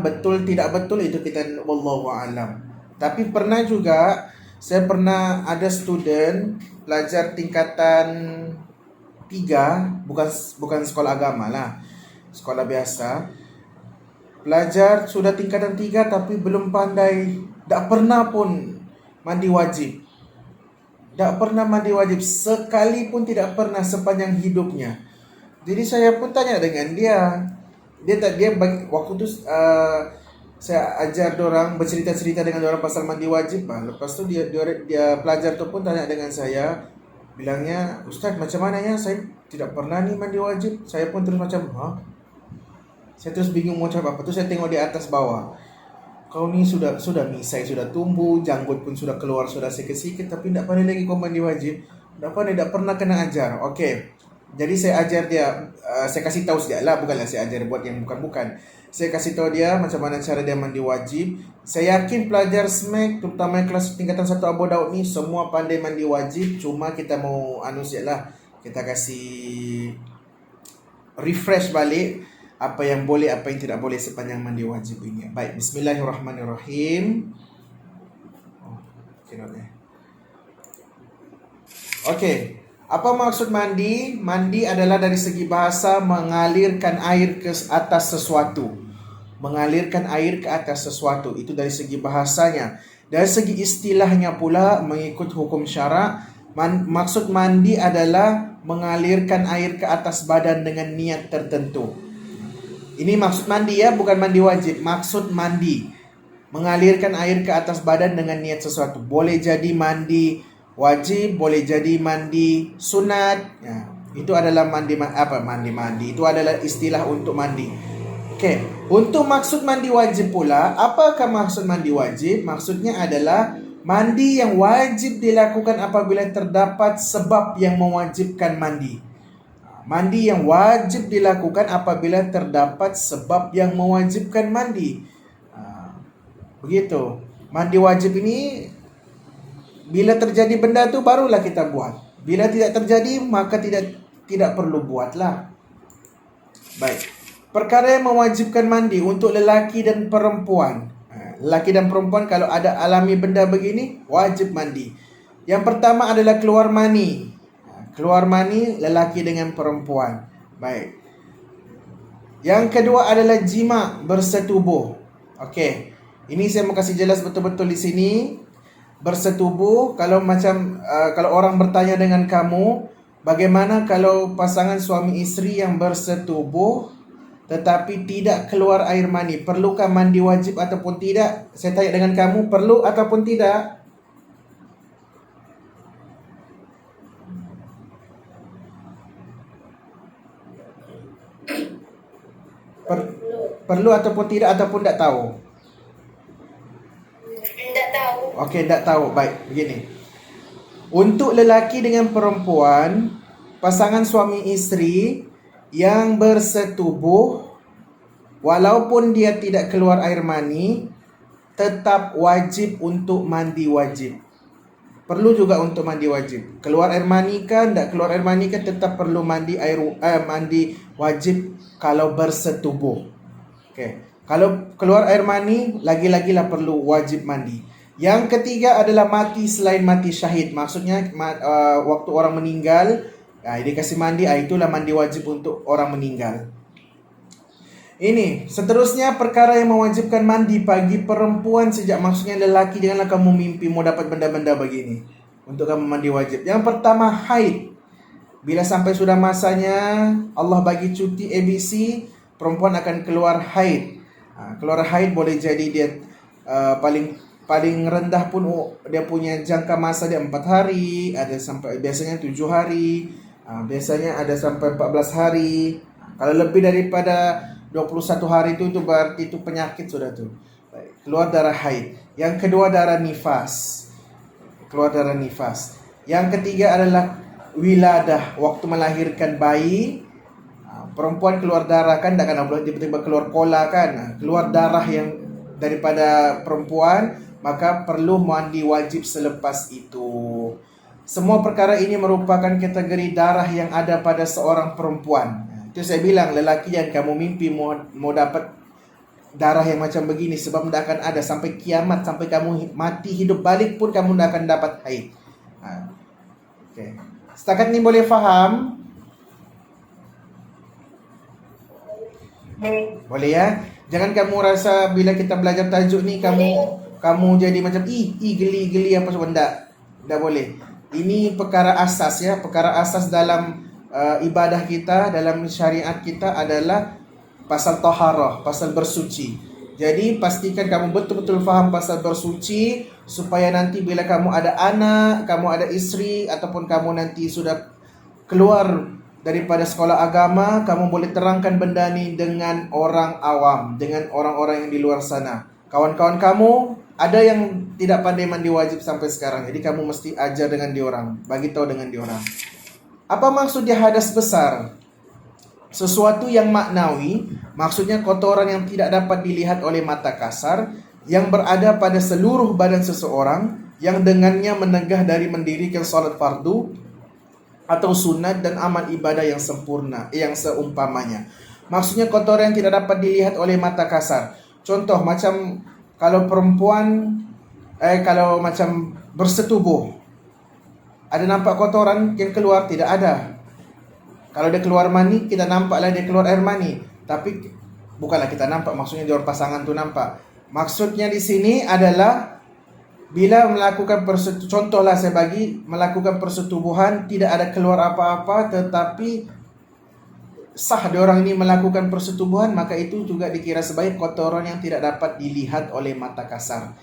betul tidak betul itu kita wallahu alam. Tapi pernah juga saya pernah ada student pelajar tingkatan 3, bukan sekolah agama lah, sekolah biasa. Pelajar sudah tingkatan 3 tapi belum pandai, tak pernah pun mandi wajib. Tak pernah mandi wajib, sekali pun tidak pernah sepanjang hidupnya. Jadi saya pun tanya dengan dia. Waktu tu saya ajar dorang bercerita-cerita dengan dorang pasal mandi wajib. Lepas tu dia pelajar tu pun tanya dengan saya, bilangnya, "Ustaz, macam mana ya? Saya tidak pernah ni mandi wajib." Saya pun terus macam, saya terus bingung mau cakap apa. Tu saya tengok di atas bawah. Kau ni sudah misai, sudah tumbuh, janggut pun sudah keluar, sudah sikit-sikit, tapi tak pandai lagi kau mandi wajib. Tak pandai, tak pernah kena ajar. Okey. Jadi saya ajar dia, saya kasih tahu saja lah, bukanlah saya ajar buat yang bukan-bukan. Saya kasih tahu dia macam mana cara dia mandi wajib. Saya yakin pelajar SMAC, terutama kelas tingkatan 1 Abu Daud ni, semua pandai mandi wajib. Cuma kita mau kita kasih refresh balik apa yang boleh, apa yang tidak boleh sepanjang mandi wajib ini. Baik, bismillahirrahmanirrahim. Okey. Apa maksud mandi? Mandi adalah dari segi bahasa mengalirkan air ke atas sesuatu. Mengalirkan air ke atas sesuatu. Itu dari segi bahasanya. Dari segi istilahnya pula, mengikut hukum syarak, maksud mandi adalah mengalirkan air ke atas badan dengan niat tertentu. Ini maksud mandi ya, bukan mandi wajib. Maksud mandi, mengalirkan air ke atas badan dengan niat sesuatu. Boleh jadi mandi wajib, boleh jadi mandi sunat. Ya, itu adalah mandi. Itu adalah istilah untuk mandi. Okey, untuk maksud mandi wajib pula, apakah maksud mandi wajib? Maksudnya adalah mandi yang wajib dilakukan apabila terdapat sebab yang mewajibkan mandi. Mandi yang wajib dilakukan apabila terdapat sebab yang mewajibkan mandi. Begitu. Mandi wajib ini bila terjadi benda tu barulah kita buat. Bila tidak terjadi maka tidak perlu buatlah. Baik. Perkara yang mewajibkan mandi untuk lelaki dan perempuan. Lelaki dan perempuan kalau ada alami benda begini wajib mandi. Yang pertama adalah keluar mani. Keluar mani lelaki dengan perempuan. Baik. Yang kedua adalah jima, bersetubuh. Okey. Ini saya mau kasih jelas betul-betul di sini. Bersetubuh, kalau orang bertanya dengan kamu, bagaimana kalau pasangan suami isteri yang bersetubuh tetapi tidak keluar air mani, perlukah mandi wajib ataupun tidak? Saya tanya dengan kamu, perlu ataupun tidak? Perlu ataupun tidak, ataupun tak tahu? Tak tahu. Okey, tak tahu. Baik, begini. Untuk lelaki dengan perempuan, pasangan suami isteri yang bersetubuh, walaupun dia tidak keluar air mani, tetap wajib untuk mandi wajib. Perlu juga untuk mandi wajib. Keluar air mani kan, tak keluar air mani kan, tetap perlu mandi wajib kalau bersetubuh. Okey. Kalau keluar air mani, lagi-lagilah perlu wajib mandi. Yang ketiga adalah mati selain mati syahid. Maksudnya waktu orang meninggal, dia kasih mandi, itulah mandi wajib untuk orang meninggal. Ini, seterusnya perkara yang mewajibkan mandi bagi perempuan sejak maksudnya lelaki. Janganlah kamu mimpi mau dapat benda-benda begini untuk kamu mandi wajib. Yang pertama, haid. Bila sampai sudah masanya, Allah bagi cuti ABC, perempuan akan keluar haid. Keluar haid boleh jadi dia paling rendah pun dia punya jangka masa dia 4 hari, ada sampai biasanya 7 hari, biasanya ada sampai 14 hari. Kalau lebih daripada 21 hari itu berarti itu penyakit sudah tu. Keluar darah haid. Yang kedua darah nifas. Keluar darah nifas. Yang ketiga adalah wiladah, waktu melahirkan bayi. Perempuan keluar darah kan, tak akan boleh tiba-tiba keluar kola kan. Keluar darah yang daripada perempuan, maka perlu mandi wajib selepas itu. Semua perkara ini merupakan kategori darah yang ada pada seorang perempuan. Itu saya bilang, lelaki yang kamu mimpi mau dapat darah yang macam begini, sebab tidak akan ada sampai kiamat, sampai kamu mati hidup balik pun kamu tidak akan dapat haid. Okay. Setakat ini boleh faham? Boleh ya? Jangan kamu rasa bila kita belajar tajuk ni kamu jadi macam geli apa semua. Tak boleh. Ini perkara asas ya, perkara asas dalam ibadah kita, dalam syariat kita adalah pasal taharah, pasal bersuci. Jadi pastikan kamu betul-betul faham pasal bersuci, supaya nanti bila kamu ada anak, kamu ada isteri, ataupun kamu nanti sudah keluar daripada sekolah agama, kamu boleh terangkan benda ni dengan orang awam, dengan orang-orang yang di luar sana. Kawan-kawan kamu ada yang tidak pandai mandi wajib sampai sekarang, jadi kamu mesti ajar dengan diorang, bagi tahu dengan diorang. Apa maksud dia hadas besar? Sesuatu yang maknawi, maksudnya kotoran yang tidak dapat dilihat oleh mata kasar, yang berada pada seluruh badan seseorang, yang dengannya menegah dari mendirikan solat fardu atau sunat dan amal ibadah yang sempurna, yang seumpamanya. Maksudnya kotoran yang tidak dapat dilihat oleh mata kasar. Contoh macam kalau perempuan kalau macam bersetubuh, ada nampak kotoran yang keluar? Tidak ada. Kalau dia keluar mani, kita nampaklah dia keluar air mani. Tapi bukanlah kita nampak, maksudnya dia orang pasangan tu nampak. Maksudnya di sini adalah bila melakukan contohlah saya bagi, melakukan persetubuhan, tidak ada keluar apa-apa, tetapi sah diorang ini melakukan persetubuhan, maka itu juga dikira sebagai kotoran yang tidak dapat dilihat oleh mata kasar.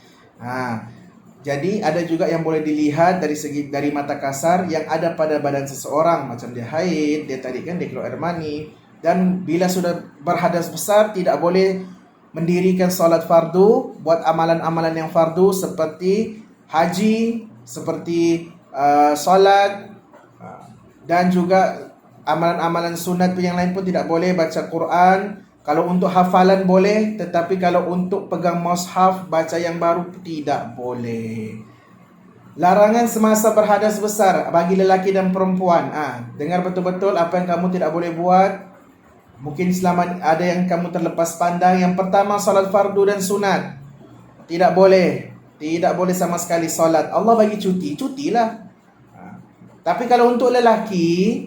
Jadi ada juga yang boleh dilihat dari mata kasar yang ada pada badan seseorang, macam dia haid, dia tadi kan dia keluar air mani, dan bila sudah berhadas besar tidak boleh mendirikan solat fardu, buat amalan-amalan yang fardu seperti haji, seperti solat, dan juga amalan-amalan sunat yang lain pun tidak boleh. Baca Quran, kalau untuk hafalan boleh, tetapi kalau untuk pegang mushaf, baca yang baru tidak boleh. Larangan semasa berhadas besar bagi lelaki dan perempuan. Dengar betul-betul apa yang kamu tidak boleh buat. Mungkin selama ada yang kamu terlepas pandang. Yang pertama, solat fardu dan sunat. Tidak boleh. Tidak boleh sama sekali solat. Allah bagi cuti, cutilah. Tapi kalau untuk lelaki,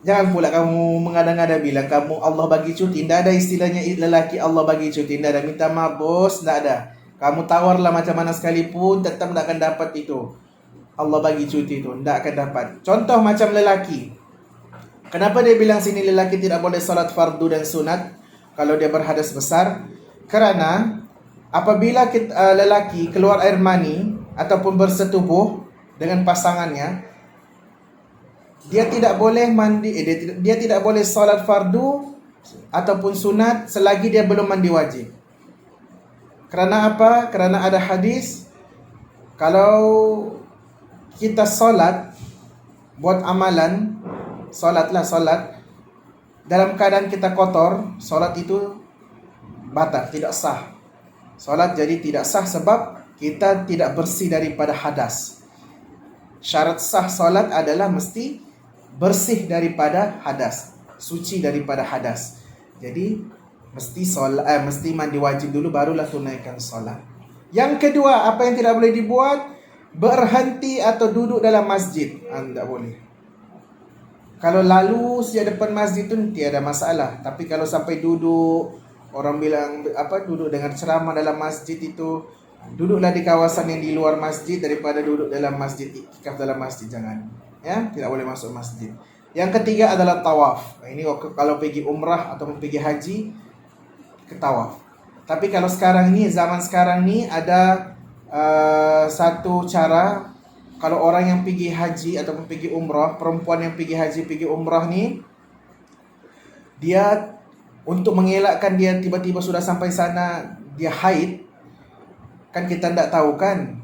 jangan pula kamu mengada-ngada bilang kamu Allah bagi cuti. Tidak ada istilahnya lelaki Allah bagi cuti. Tidak ada. Minta maaf bos, tidak ada. Kamu tawarlah macam mana sekalipun, tetap tidak akan dapat itu. Allah bagi cuti itu, tidak akan dapat. Contoh macam lelaki. Kenapa dia bilang sini lelaki tidak boleh salat fardu dan sunat kalau dia berhadas besar? Kerana apabila lelaki keluar air mani ataupun bersetubuh dengan pasangannya, dia tidak boleh mandi, dia tidak boleh salat fardu ataupun sunat selagi dia belum mandi wajib. Kerana apa? Kerana ada hadis, kalau kita salat buat amalan, solat dalam keadaan kita kotor, solat itu batal, tidak sah. Solat jadi tidak sah sebab kita tidak bersih daripada hadas. Syarat sah solat adalah mesti bersih daripada hadas, suci daripada hadas. Jadi mesti mandi wajib dulu, barulah tunaikan solat. Yang kedua, apa yang tidak boleh dibuat? Berhenti atau duduk dalam masjid. Tidak boleh. Kalau lalu sejak depan masjid tu tiada masalah. Tapi kalau sampai duduk, orang bilang duduk dengan ceramah dalam masjid itu, duduklah di kawasan yang di luar masjid daripada duduk dalam masjid, iktikaf dalam masjid, jangan. Ya, tidak boleh masuk masjid. Yang ketiga adalah tawaf. Ini kalau pergi umrah atau pergi haji, ke tawaf. Tapi kalau sekarang ni, zaman sekarang ni ada satu cara. Kalau orang yang pergi haji ataupun pergi umrah, perempuan yang pergi haji, pergi umrah ni, dia untuk mengelakkan dia tiba-tiba sudah sampai sana, dia haid, kan kita tidak tahu kan.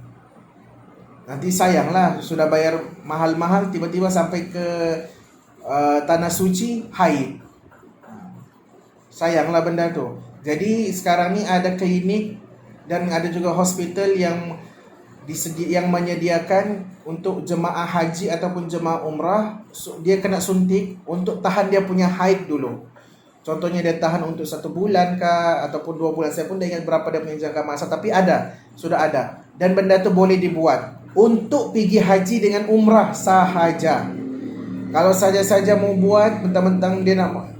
Nanti sayanglah sudah bayar mahal-mahal tiba-tiba sampai ke tanah suci haid. Sayanglah benda tu. Jadi sekarang ni ada klinik dan ada juga hospital yang yang menyediakan untuk jemaah haji ataupun jemaah umrah, dia kena suntik untuk tahan dia punya haid dulu. Contohnya dia tahan untuk 1 bulan kah ataupun 2 bulan. Saya pun dah ingat berapa dia punya jangka masa, tapi sudah ada. Dan benda tu boleh dibuat untuk pergi haji dengan umrah sahaja. Kalau saja-saja mau buat mentang-mentang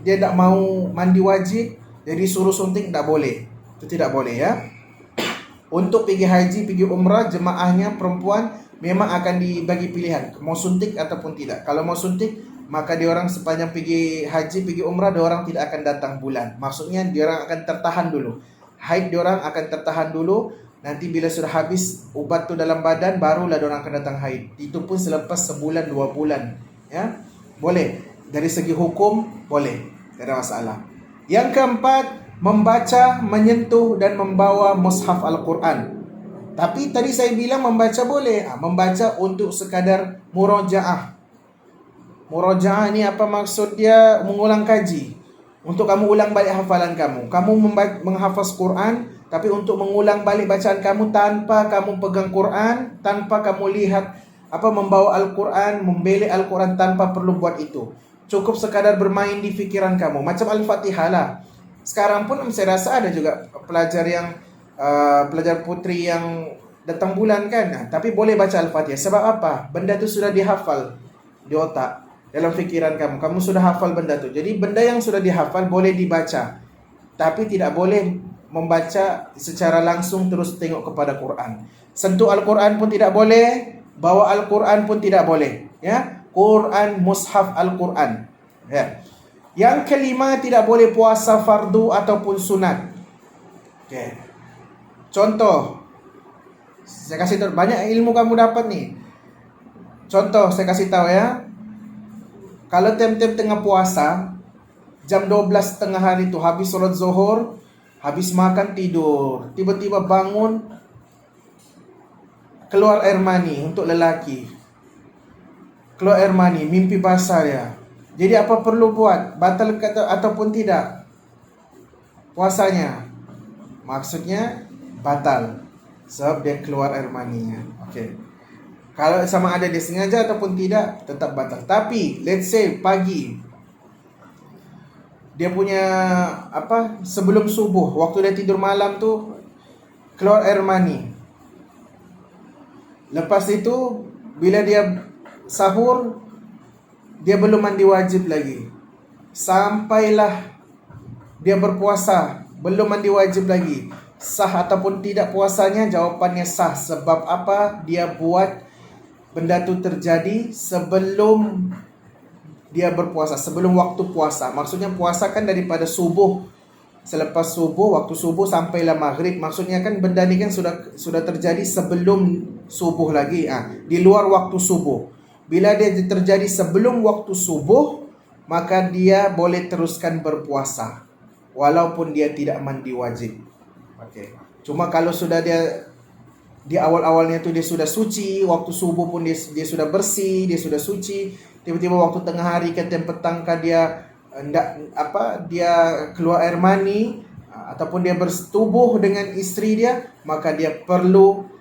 dia tak mau mandi wajib, jadi suruh suntik, tak boleh. Itu tidak boleh ya. Untuk pergi haji, pergi umrah, jemaahnya perempuan memang akan dibagi pilihan mau suntik ataupun tidak. Kalau mau suntik, maka diorang sepanjang pergi haji, pergi umrah, diorang tidak akan datang bulan. Maksudnya diorang akan tertahan dulu. Haid diorang akan tertahan dulu. Nanti bila sudah habis ubat tu dalam badan, barulah diorang akan datang haid. Itu pun selepas 1 bulan 2 bulan. Ya, boleh. Dari segi hukum boleh, tidak ada masalah. Yang keempat, membaca, menyentuh dan membawa mushaf Al-Quran. Tapi tadi saya bilang membaca boleh. Membaca untuk sekadar murajaah. Murajaah ni apa maksud dia? Mengulang kaji. Untuk kamu ulang balik hafalan kamu. Kamu menghafaz Quran, tapi untuk mengulang balik bacaan kamu tanpa kamu pegang Quran, tanpa kamu lihat membawa Al-Quran, membeli Al-Quran, tanpa perlu buat itu. Cukup sekadar bermain di fikiran kamu. Macam Al-Fatihah lah. Sekarang pun saya rasa ada juga pelajar putri yang datang bulan kan. Tapi boleh baca Al-Fatihah. Sebab apa? Benda tu sudah dihafal di otak, dalam fikiran kamu. Kamu sudah hafal benda tu. Jadi benda yang sudah dihafal boleh dibaca. Tapi tidak boleh membaca secara langsung terus tengok kepada Quran. Sentuh Al-Quran pun tidak boleh. Bawa Al-Quran pun tidak boleh. Ya, Quran, mushaf Al-Quran. Ya. Yang kelima, tidak boleh puasa fardu ataupun sunat. Okay. Contoh, saya kasih tahu, banyak ilmu kamu dapat nih. Contoh, saya kasih tahu ya. Kalau tem-tem tengah puasa, jam 12 tengah hari tu, habis solat zuhur, habis makan tidur, tiba-tiba bangun, keluar air mani untuk lelaki. Keluar air mani, mimpi basah ya. Jadi apa perlu buat? Batal ataupun tidak puasanya? Maksudnya batal, sebab dia keluar air maninya. Okey. Kalau sama ada dia sengaja ataupun tidak, tetap batal. Tapi let's say pagi dia punya sebelum subuh, waktu dia tidur malam tu keluar air mani. Lepas itu bila dia sahur, dia belum mandi wajib lagi. Sampailah dia berpuasa, belum mandi wajib lagi. Sah ataupun tidak puasanya? Jawapannya sah. Sebab apa? Dia buat benda tu terjadi sebelum dia berpuasa, sebelum waktu puasa. Maksudnya puasa kan daripada subuh, selepas subuh, waktu subuh sampailah maghrib. Maksudnya kan benda ni kan sudah terjadi sebelum subuh lagi, di luar waktu subuh. Bila dia terjadi sebelum waktu subuh, maka dia boleh teruskan berpuasa walaupun dia tidak mandi wajib. Okey. Cuma kalau sudah dia di awal-awalnya tu dia sudah suci, waktu subuh pun dia sudah bersih, dia sudah suci, tiba-tiba waktu tengah hari ke petang dia dia keluar air mani ataupun dia bersetubuh dengan isteri dia, maka dia perlu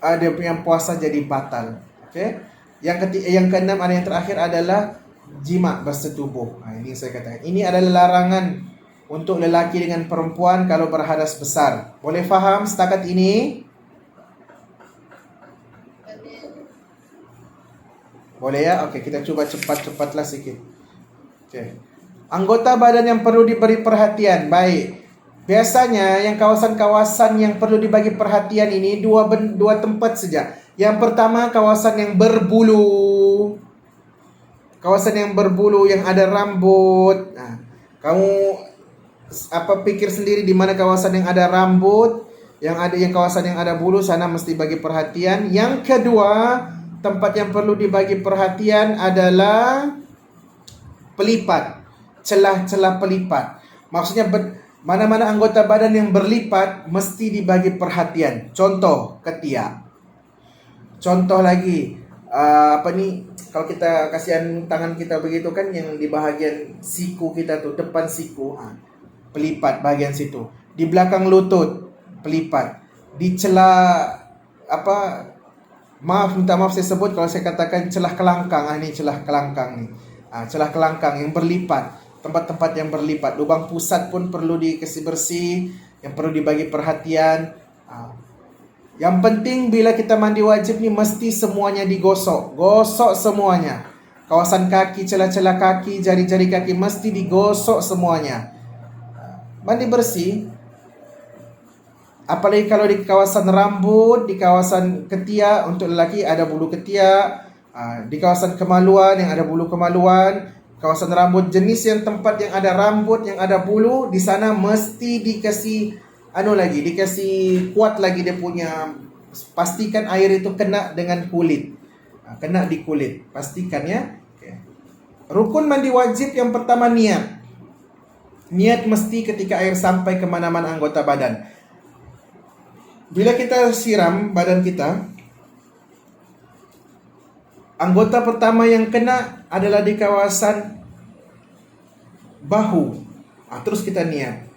dia punya puasa jadi batal. Okey. Yang keenam, ada yang terakhir adalah jima, bersetubuh. Ini saya katakan, ini adalah larangan untuk lelaki dengan perempuan kalau berhadas besar. Boleh faham setakat ini? Boleh ya? Okey, kita cuba cepat-cepatlah sikit. Okey. Anggota badan yang perlu diberi perhatian. Baik. Biasanya yang kawasan-kawasan yang perlu dibagi perhatian ini dua tempat saja. Yang pertama, kawasan yang berbulu. Kawasan yang berbulu, yang ada rambut. Kamu pikir sendiri di mana kawasan yang ada rambut, yang kawasan yang ada bulu, sana mesti bagi perhatian. Yang kedua, tempat yang perlu dibagi perhatian adalah pelipat, celah-celah pelipat. Maksudnya mana-mana anggota badan yang berlipat mesti dibagi perhatian. Contoh, ketiak. Contoh lagi, kalau kita kasihan tangan kita begitu kan, yang di bahagian siku kita tuh, depan siku, pelipat bahagian situ. Di belakang lutut, pelipat. Di celah minta maaf saya sebut kalau saya katakan celah kelangkang. Ini celah kelangkang nih. Celah kelangkang yang berlipat, tempat-tempat yang berlipat. Lubang pusat pun perlu dikasih bersih, yang perlu dibagi perhatian. Yang penting bila kita mandi wajib nih mesti semuanya digosok. Gosok semuanya. Kawasan kaki, celah-celah kaki, jari-jari kaki mesti digosok semuanya. Mandi bersih. Apalagi kalau di kawasan rambut, di kawasan ketiak, untuk lelaki ada bulu ketiak, di kawasan kemaluan yang ada bulu kemaluan, kawasan rambut jenis yang tempat yang ada rambut, yang ada bulu, di sana mesti dikasih dikasih kuat lagi dia punya. Pastikan air itu kena dengan kulit, kena di kulit, pastikan ya. Okay. Rukun mandi wajib yang pertama niat. Niat mesti ketika air sampai ke mana-mana anggota badan. Bila kita siram badan kita, anggota pertama yang kena adalah di kawasan bahu. Terus kita niat.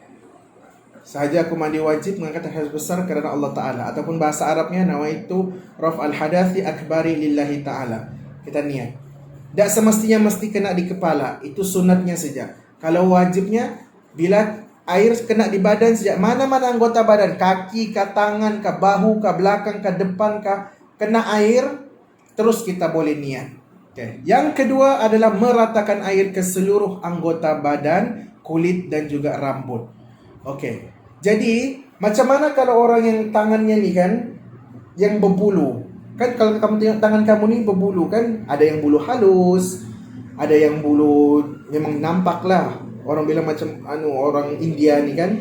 Sahaja aku mandi wajib mengangkat hadas besar kerana Allah Ta'ala. Ataupun bahasa Arabnya nawaitu raf'al hadathi akbari lillahi ta'ala. Kita niat. Tak semestinya mesti kena di kepala. Itu sunatnya saja. Kalau wajibnya, bila air kena di badan sejak mana-mana anggota badan, kaki, ke tangan, ke bahu, ke belakang, ke depan, kena air, terus kita boleh niat. Okay. Yang kedua adalah meratakan air ke seluruh anggota badan, kulit dan juga rambut. Okey. Jadi, macam mana kalau orang yang tangannya ni kan, yang berbulu? Kan kalau kamu tengok tangan kamu ni berbulu kan, ada yang bulu halus, ada yang bulu memang nampak lah. Orang bilang macam orang India ni kan,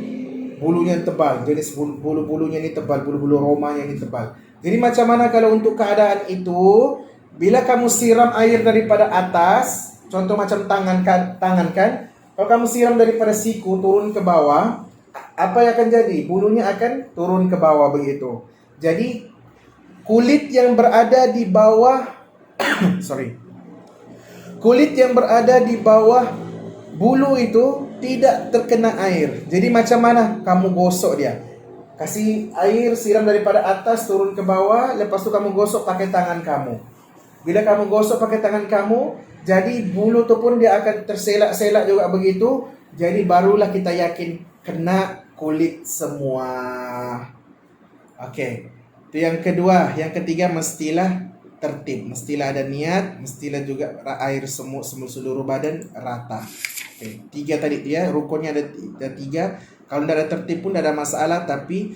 bulunya tebal, jenis bulu-bulunya ni tebal, bulu-bulu romanya ni tebal. Jadi macam mana kalau untuk keadaan itu, bila kamu siram air daripada atas, contoh macam tangan kan, kalau kamu siram daripada siku turun ke bawah, apa yang akan jadi? Bulunya akan turun ke bawah begitu. Jadi kulit yang berada di bawah kulit yang berada di bawah bulu itu tidak terkena air. Jadi macam mana kamu gosok dia? Kasih air, siram daripada atas turun ke bawah, lepas tu kamu gosok pakai tangan kamu. Bila kamu gosok pakai tangan kamu, jadi bulu tu pun dia akan terselak-selak juga begitu. Jadi barulah kita yakin kena kulit semua. Okey. Itu yang kedua. Yang ketiga mestilah tertib. Mestilah ada niat, mestilah juga air semua seluruh badan rata. Okay. 3 tadi dia, rukunnya ada 3. Kalau tidak ada tertib pun tidak ada masalah, tapi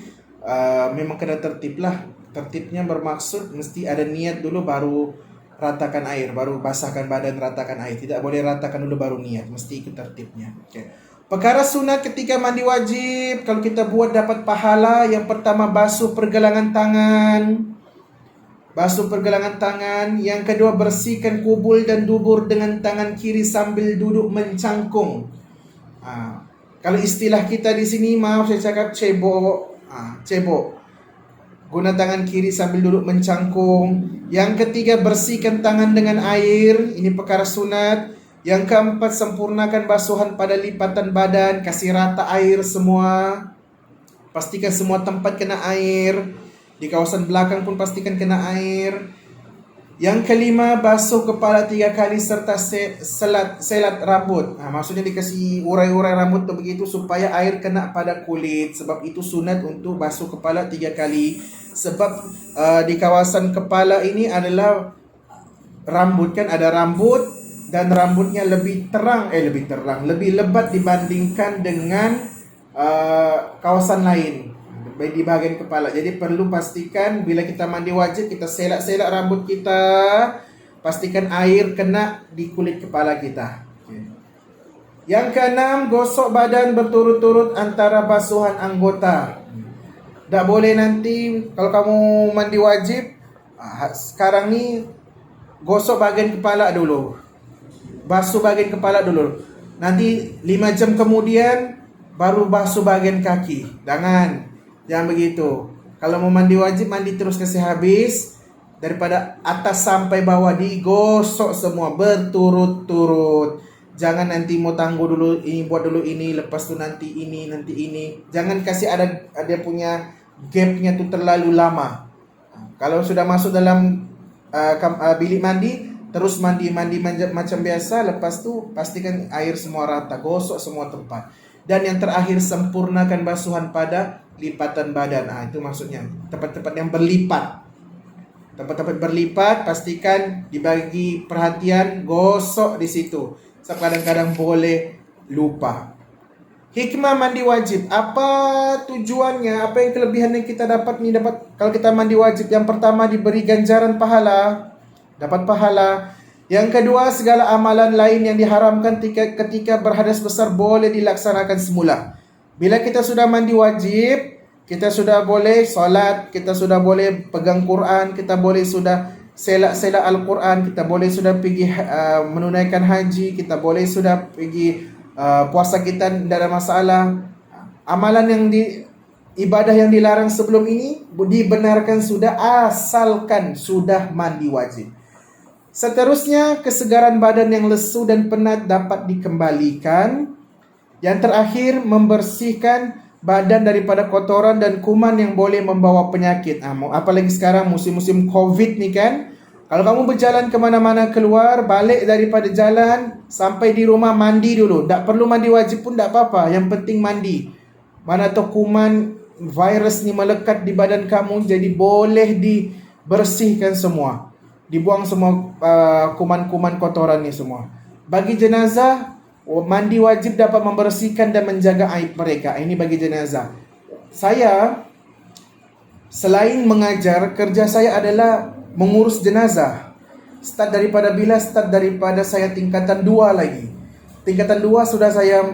memang kena tertib lah. Tertibnya bermaksud mesti ada niat dulu baru ratakan air, baru basahkan badan ratakan air. Tidak boleh ratakan dulu baru niat, mesti ikut tertibnya. Okay. Perkara sunat ketika mandi wajib, kalau kita buat dapat pahala, yang pertama basuh pergelangan tangan. Basuh pergelangan tangan. Yang kedua bersihkan kubul dan dubur dengan tangan kiri sambil duduk mencangkung. Kalau istilah kita di sini, maaf saya cakap cebok. Cebok. Guna tangan kiri sambil duduk mencangkung. Yang ketiga bersihkan tangan dengan air. Ini perkara sunat. Yang keempat sempurnakan basuhan pada lipatan badan. Kasih rata air semua. Pastikan semua tempat kena air. Di kawasan belakang pun pastikan kena air. Yang kelima, basuh kepala 3 kali serta selat rambut. Maksudnya dikasih urai-urai rambut tu begitu supaya air kena pada kulit. Sebab itu sunat untuk basuh kepala 3 kali. Sebab di kawasan kepala ini adalah rambut kan, ada rambut dan rambutnya lebih lebih lebat dibandingkan dengan kawasan lain di bahagian kepala. Jadi perlu pastikan bila kita mandi wajib, kita selak-selak rambut kita, pastikan air kena di kulit kepala kita. Yang keenam, gosok badan berturut-turut antara basuhan anggota. Tak boleh nanti kalau kamu mandi wajib, sekarang ni gosok bahagian kepala dulu, basuh bahagian kepala dulu, nanti 5 jam kemudian baru basuh bahagian kaki. Jangan begitu. Kalau mau mandi wajib, mandi terus kasih habis. daripada atas sampai bawah digosok semua berturut-turut. Jangan nanti mau tangguh dulu ini, buat dulu ini, lepas tu nanti ini. Jangan kasih ada punya gapnya tu terlalu lama. Kalau sudah masuk dalam bilik mandi, terus mandi macam biasa. Lepas tu pastikan air semua rata, gosok semua tempat. Dan yang terakhir, sempurnakan basuhan pada lipatan badan. Itu maksudnya tempat-tempat yang berlipat. Tempat-tempat berlipat pastikan dibagi perhatian, gosok di situ. Sebab kadang-kadang boleh lupa. Hikmah mandi wajib. Apa tujuannya? Apa yang kelebihan yang kita dapat kalau kita mandi wajib? Yang pertama, diberi ganjaran pahala. Dapat pahala. Yang kedua, segala amalan lain yang diharamkan ketika berhadas besar boleh dilaksanakan semula. Bila kita sudah mandi wajib, kita sudah boleh solat, kita sudah boleh pegang Quran, kita boleh sudah selak Al-Quran, kita boleh sudah pergi menunaikan haji, kita boleh sudah pergi puasa kita, tidak ada masalah. Amalan yang ibadah yang dilarang sebelum ini dibenarkan sudah, asalkan sudah mandi wajib. Seterusnya, kesegaran badan yang lesu dan penat dapat dikembalikan. Yang terakhir, membersihkan badan daripada kotoran dan kuman yang boleh membawa penyakit. Apalagi sekarang musim-musim COVID ni kan. Kalau kamu berjalan kemana-mana keluar, balik daripada jalan, sampai di rumah mandi dulu. Tak perlu mandi wajib pun tak apa-apa. Yang penting mandi. Mana tahu kuman virus ni melekat di badan kamu, jadi boleh dibersihkan semua. Dibuang semua kuman-kuman kotoran ni semua. Bagi jenazah, mandi wajib dapat membersihkan dan menjaga aib mereka. Ini bagi jenazah. Saya, selain mengajar, kerja saya adalah mengurus jenazah. Start daripada saya tingkatan 2 lagi. Tingkatan 2 sudah saya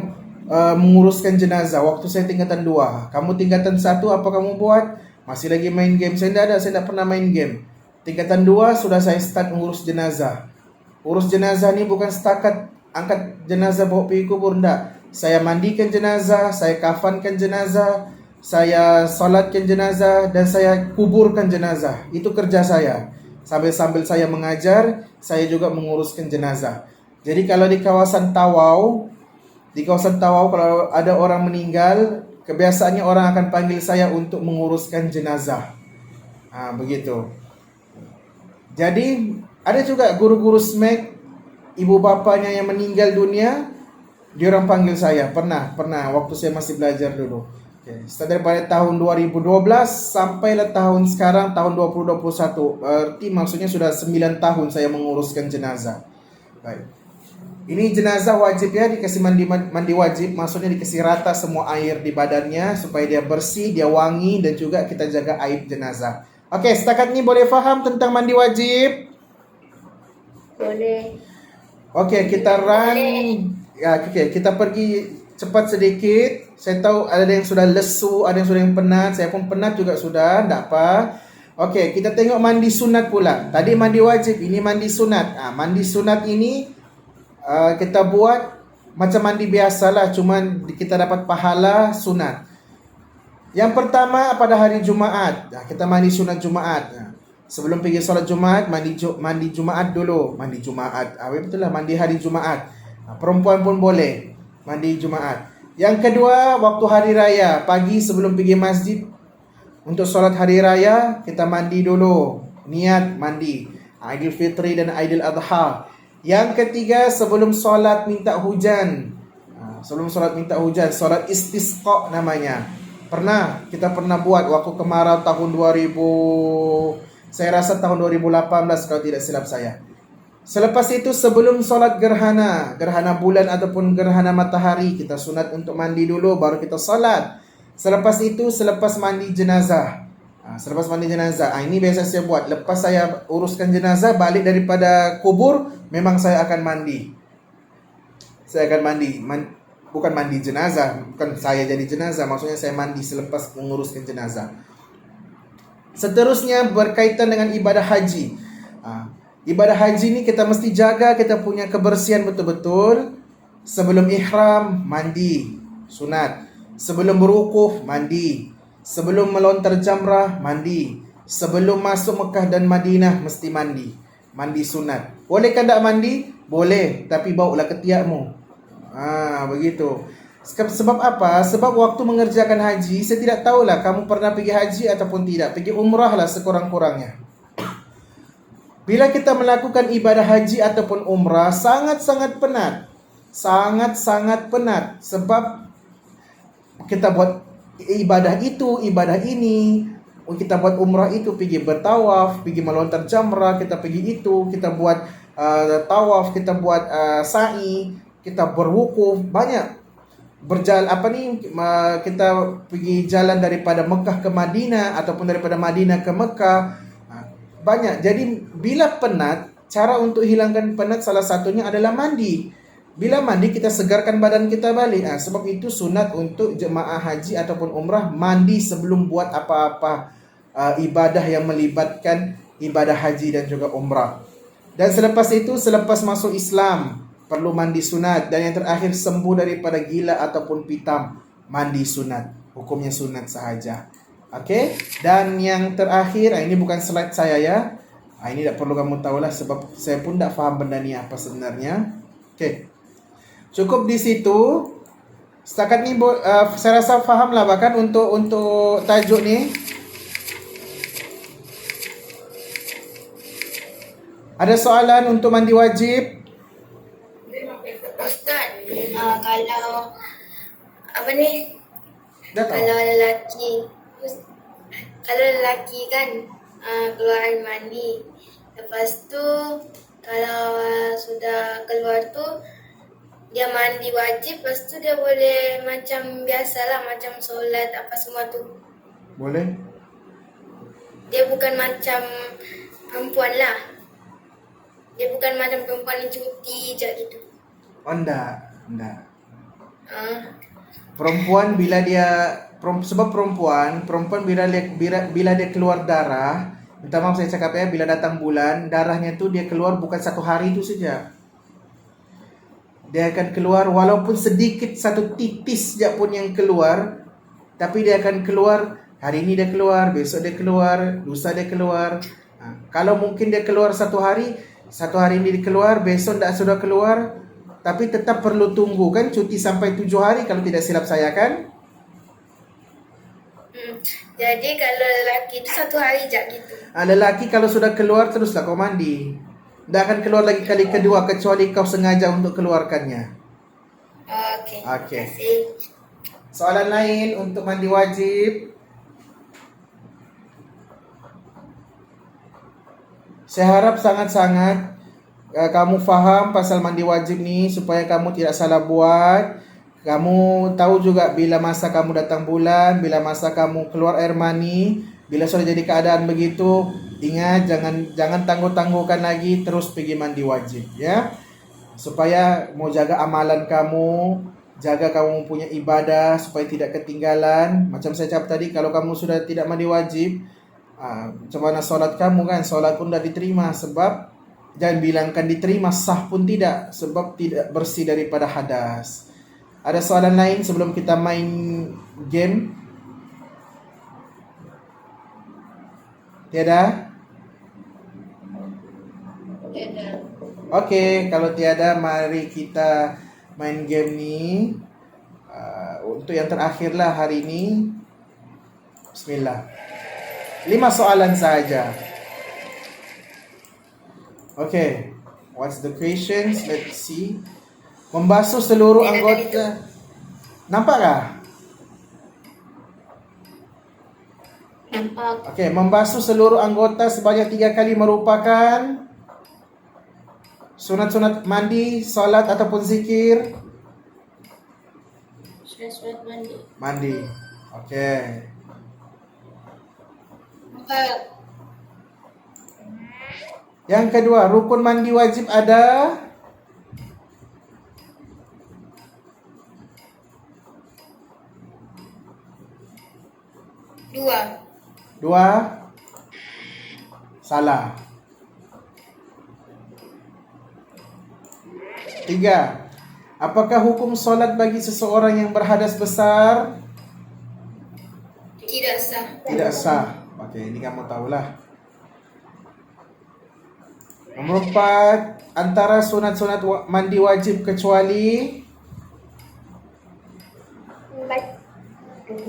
menguruskan jenazah. Waktu saya tingkatan 2. Kamu tingkatan 1 apa kamu buat? Masih lagi main game? Saya tidak pernah main game. Tingkatan 2 sudah saya start mengurus jenazah. Urus jenazah ni bukan setakat angkat jenazah bawa pergi kubur, enggak. Saya mandikan jenazah, saya kafankan jenazah, saya solatkan jenazah, dan saya kuburkan jenazah. Itu kerja saya. Sambil saya mengajar, saya juga menguruskan jenazah. Jadi kalau di kawasan Tawau kalau ada orang meninggal, kebiasaannya orang akan panggil saya untuk menguruskan jenazah. Begitu. Jadi ada juga guru-guru SMAC, ibu bapanya yang meninggal dunia, dia orang panggil saya. Pernah waktu saya masih belajar dulu. Start daripada tahun 2012 sampailah tahun sekarang, tahun 2021. Berarti maksudnya sudah 9 tahun saya menguruskan jenazah. Baik. Ini jenazah wajib ya, dikasih mandi wajib. Maksudnya dikasih rata semua air di badannya supaya dia bersih, dia wangi, dan juga kita jaga aib jenazah. Oke, setakat ini boleh faham tentang mandi wajib? Boleh. Oke, kita run. Ya, kita pergi cepat sedikit. Saya tahu ada yang sudah lesu, ada yang sudah yang penat. Saya pun penat juga sudah, tak apa. Oke, kita tengok mandi sunat pula. Tadi mandi wajib, ini mandi sunat. Mandi sunat ini kita buat macam mandi biasalah, cuman kita dapat pahala sunat. Yang pertama pada hari Jumaat, kita mandi sunat Jumaat. Sebelum pergi solat Jumaat, mandi Jumaat dulu. Mandi Jumaat, betul lah, mandi hari Jumaat. Perempuan pun boleh mandi Jumaat. Yang kedua, waktu hari raya, pagi sebelum pergi masjid untuk solat hari raya, kita mandi dulu. Niat mandi Aidil Fitri dan Aidil Adha. Yang ketiga, sebelum solat minta hujan. Sebelum solat minta hujan, solat istisqa namanya. Kita pernah buat waktu kemarau tahun 2000, saya rasa tahun 2018 kalau tidak silap saya. Selepas itu sebelum solat gerhana bulan ataupun gerhana matahari, kita sunat untuk mandi dulu baru kita solat. Selepas itu selepas mandi jenazah. Ini biasa saya buat. Lepas saya uruskan jenazah, balik daripada kubur, memang saya akan mandi. Bukan mandi jenazah, bukan saya jadi jenazah, maksudnya saya mandi selepas menguruskan jenazah. Seterusnya berkaitan dengan ibadah haji. Ibadah haji ini kita mesti jaga kita punya kebersihan betul-betul. Sebelum ihram mandi sunat, sebelum berwukuf mandi, sebelum melontar jamrah mandi, Sebelum masuk Mekah dan Madinah mesti mandi. Mandi sunat. Boleh kan tak mandi? Boleh, tapi baulah ketiakmu. Begitu. Sebab apa? Sebab waktu mengerjakan haji, saya tidak tahulah kamu pernah pergi haji ataupun tidak. Pergi umrah lah sekurang-kurangnya. Bila kita melakukan ibadah haji ataupun umrah, sangat-sangat penat. Sangat-sangat penat. Sebab kita buat ibadah itu, ibadah ini. Kita buat umrah itu, pergi bertawaf, pergi melontar jamrah, kita pergi itu, kita buat tawaf, kita buat sa'i, kita berwukuf, banyak. Berjalan kita pergi jalan daripada Mekah ke Madinah ataupun daripada Madinah ke Mekah. Banyak. Jadi bila penat, cara untuk hilangkan penat salah satunya adalah mandi. Bila mandi kita segarkan badan kita balik. Sebab itu sunat untuk jemaah haji ataupun umrah mandi sebelum buat apa-apa ibadah yang melibatkan ibadah haji dan juga umrah. Dan selepas itu, selepas masuk Islam, perlu mandi sunat. Dan yang terakhir, sembuh daripada gila ataupun pitam, mandi sunat. Hukumnya sunat sahaja. Okey. Dan yang terakhir, ini bukan slide saya ya. Ini tak perlu kamu tahulah sebab saya pun tak faham benda ni apa sebenarnya. Okey. Cukup di situ. Setakat ni saya rasa fahamlah bahkan untuk tajuk ni. Ada soalan untuk mandi wajib? Ustaz, kalau apa ni? Dah tahu? Kalau lelaki kan keluar air mandi. Lepas tu kalau sudah keluar tu dia mandi wajib, lepas tu dia boleh macam biasalah, macam solat apa semua tu. Boleh? Dia bukan macam perempuan lah. Dia bukan macam perempuan yang cuti je gitu. Oh, enggak. Perempuan sebab perempuan bila dia keluar darah, minta maaf saya cakap ya, bila datang bulan, darahnya tu dia keluar bukan satu hari itu saja. Dia akan keluar walaupun sedikit, satu titis je pun yang keluar, tapi dia akan keluar, hari ini dia keluar, besok dia keluar, lusa dia keluar. Kalau mungkin dia keluar satu hari ini dia keluar, besok tak sudah keluar, tapi tetap perlu tunggu kan, cuti sampai 7 hari kalau tidak silap saya kan. Jadi kalau lelaki itu satu hari je gitu. Lelaki kalau sudah keluar teruslah kau mandi. Tak akan keluar lagi kali kedua kecuali kau sengaja untuk keluarkannya. Okey. Okey. Terima kasih. Soalan lain untuk mandi wajib. Saya harap sangat-sangat kamu faham pasal mandi wajib ni supaya kamu tidak salah buat. Kamu tahu juga bila masa kamu datang bulan, bila masa kamu keluar air mani, bila sudah jadi keadaan begitu, ingat jangan tangguh-tangguhkan lagi, terus pergi mandi wajib ya. Supaya mau jaga amalan kamu, jaga kamu punya ibadah supaya tidak ketinggalan. Macam saya cakap tadi, kalau kamu sudah tidak mandi wajib, macam mana solat kamu kan? Solat pun dah diterima sebab jangan bilangkan diterima, sah pun tidak sebab tidak bersih daripada hadas. Ada soalan lain sebelum kita main game? Tiada? Tiada. Okey, kalau tiada mari kita main game ni. Untuk yang terakhir lah hari ini. Bismillah. 5 soalan saja. Okay. What's the questions? Let's see. Membasuh seluruh anggota. Nampak kah? Nampak. Okay. Membasuh seluruh anggota sebanyak 3 kali merupakan sunat-sunat mandi, solat ataupun zikir? Surat mandi. Mandi. Okay. Empat. Yang kedua, rukun mandi wajib ada? Dua. Salah. 3. Apakah hukum solat bagi seseorang yang berhadas besar? Tidak sah. Tidak sah. Okey, ini kamu tahulah. Nomor 4, antara sunat-sunat mandi wajib kecuali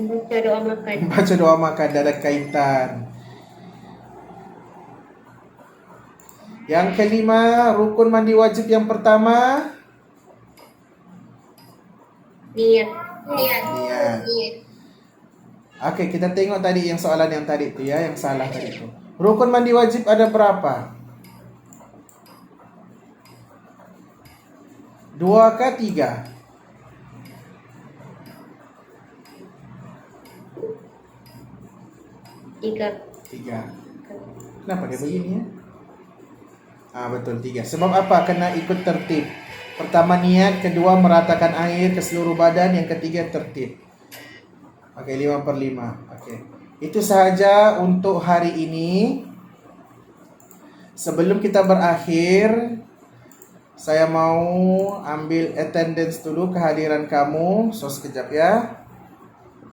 Baca doa makan. baca doa makan, ada kaitan. Yang kelima, rukun mandi wajib yang pertama Niat. niat. Okey, kita tengok tadi yang soalan yang tadi tu ya, yang salah tadi tu. Rukun mandi wajib ada berapa? 2 kah 3? 3. Kenapa dia begini ya? Betul 3. Sebab apa? Kena ikut tertib. Pertama niat, kedua meratakan air ke seluruh badan, yang ketiga tertib. Okey, 5/5. Okey. Itu sahaja untuk hari ini. Sebelum kita berakhir, saya mau ambil attendance dulu, kehadiran kamu. So sekejap ya.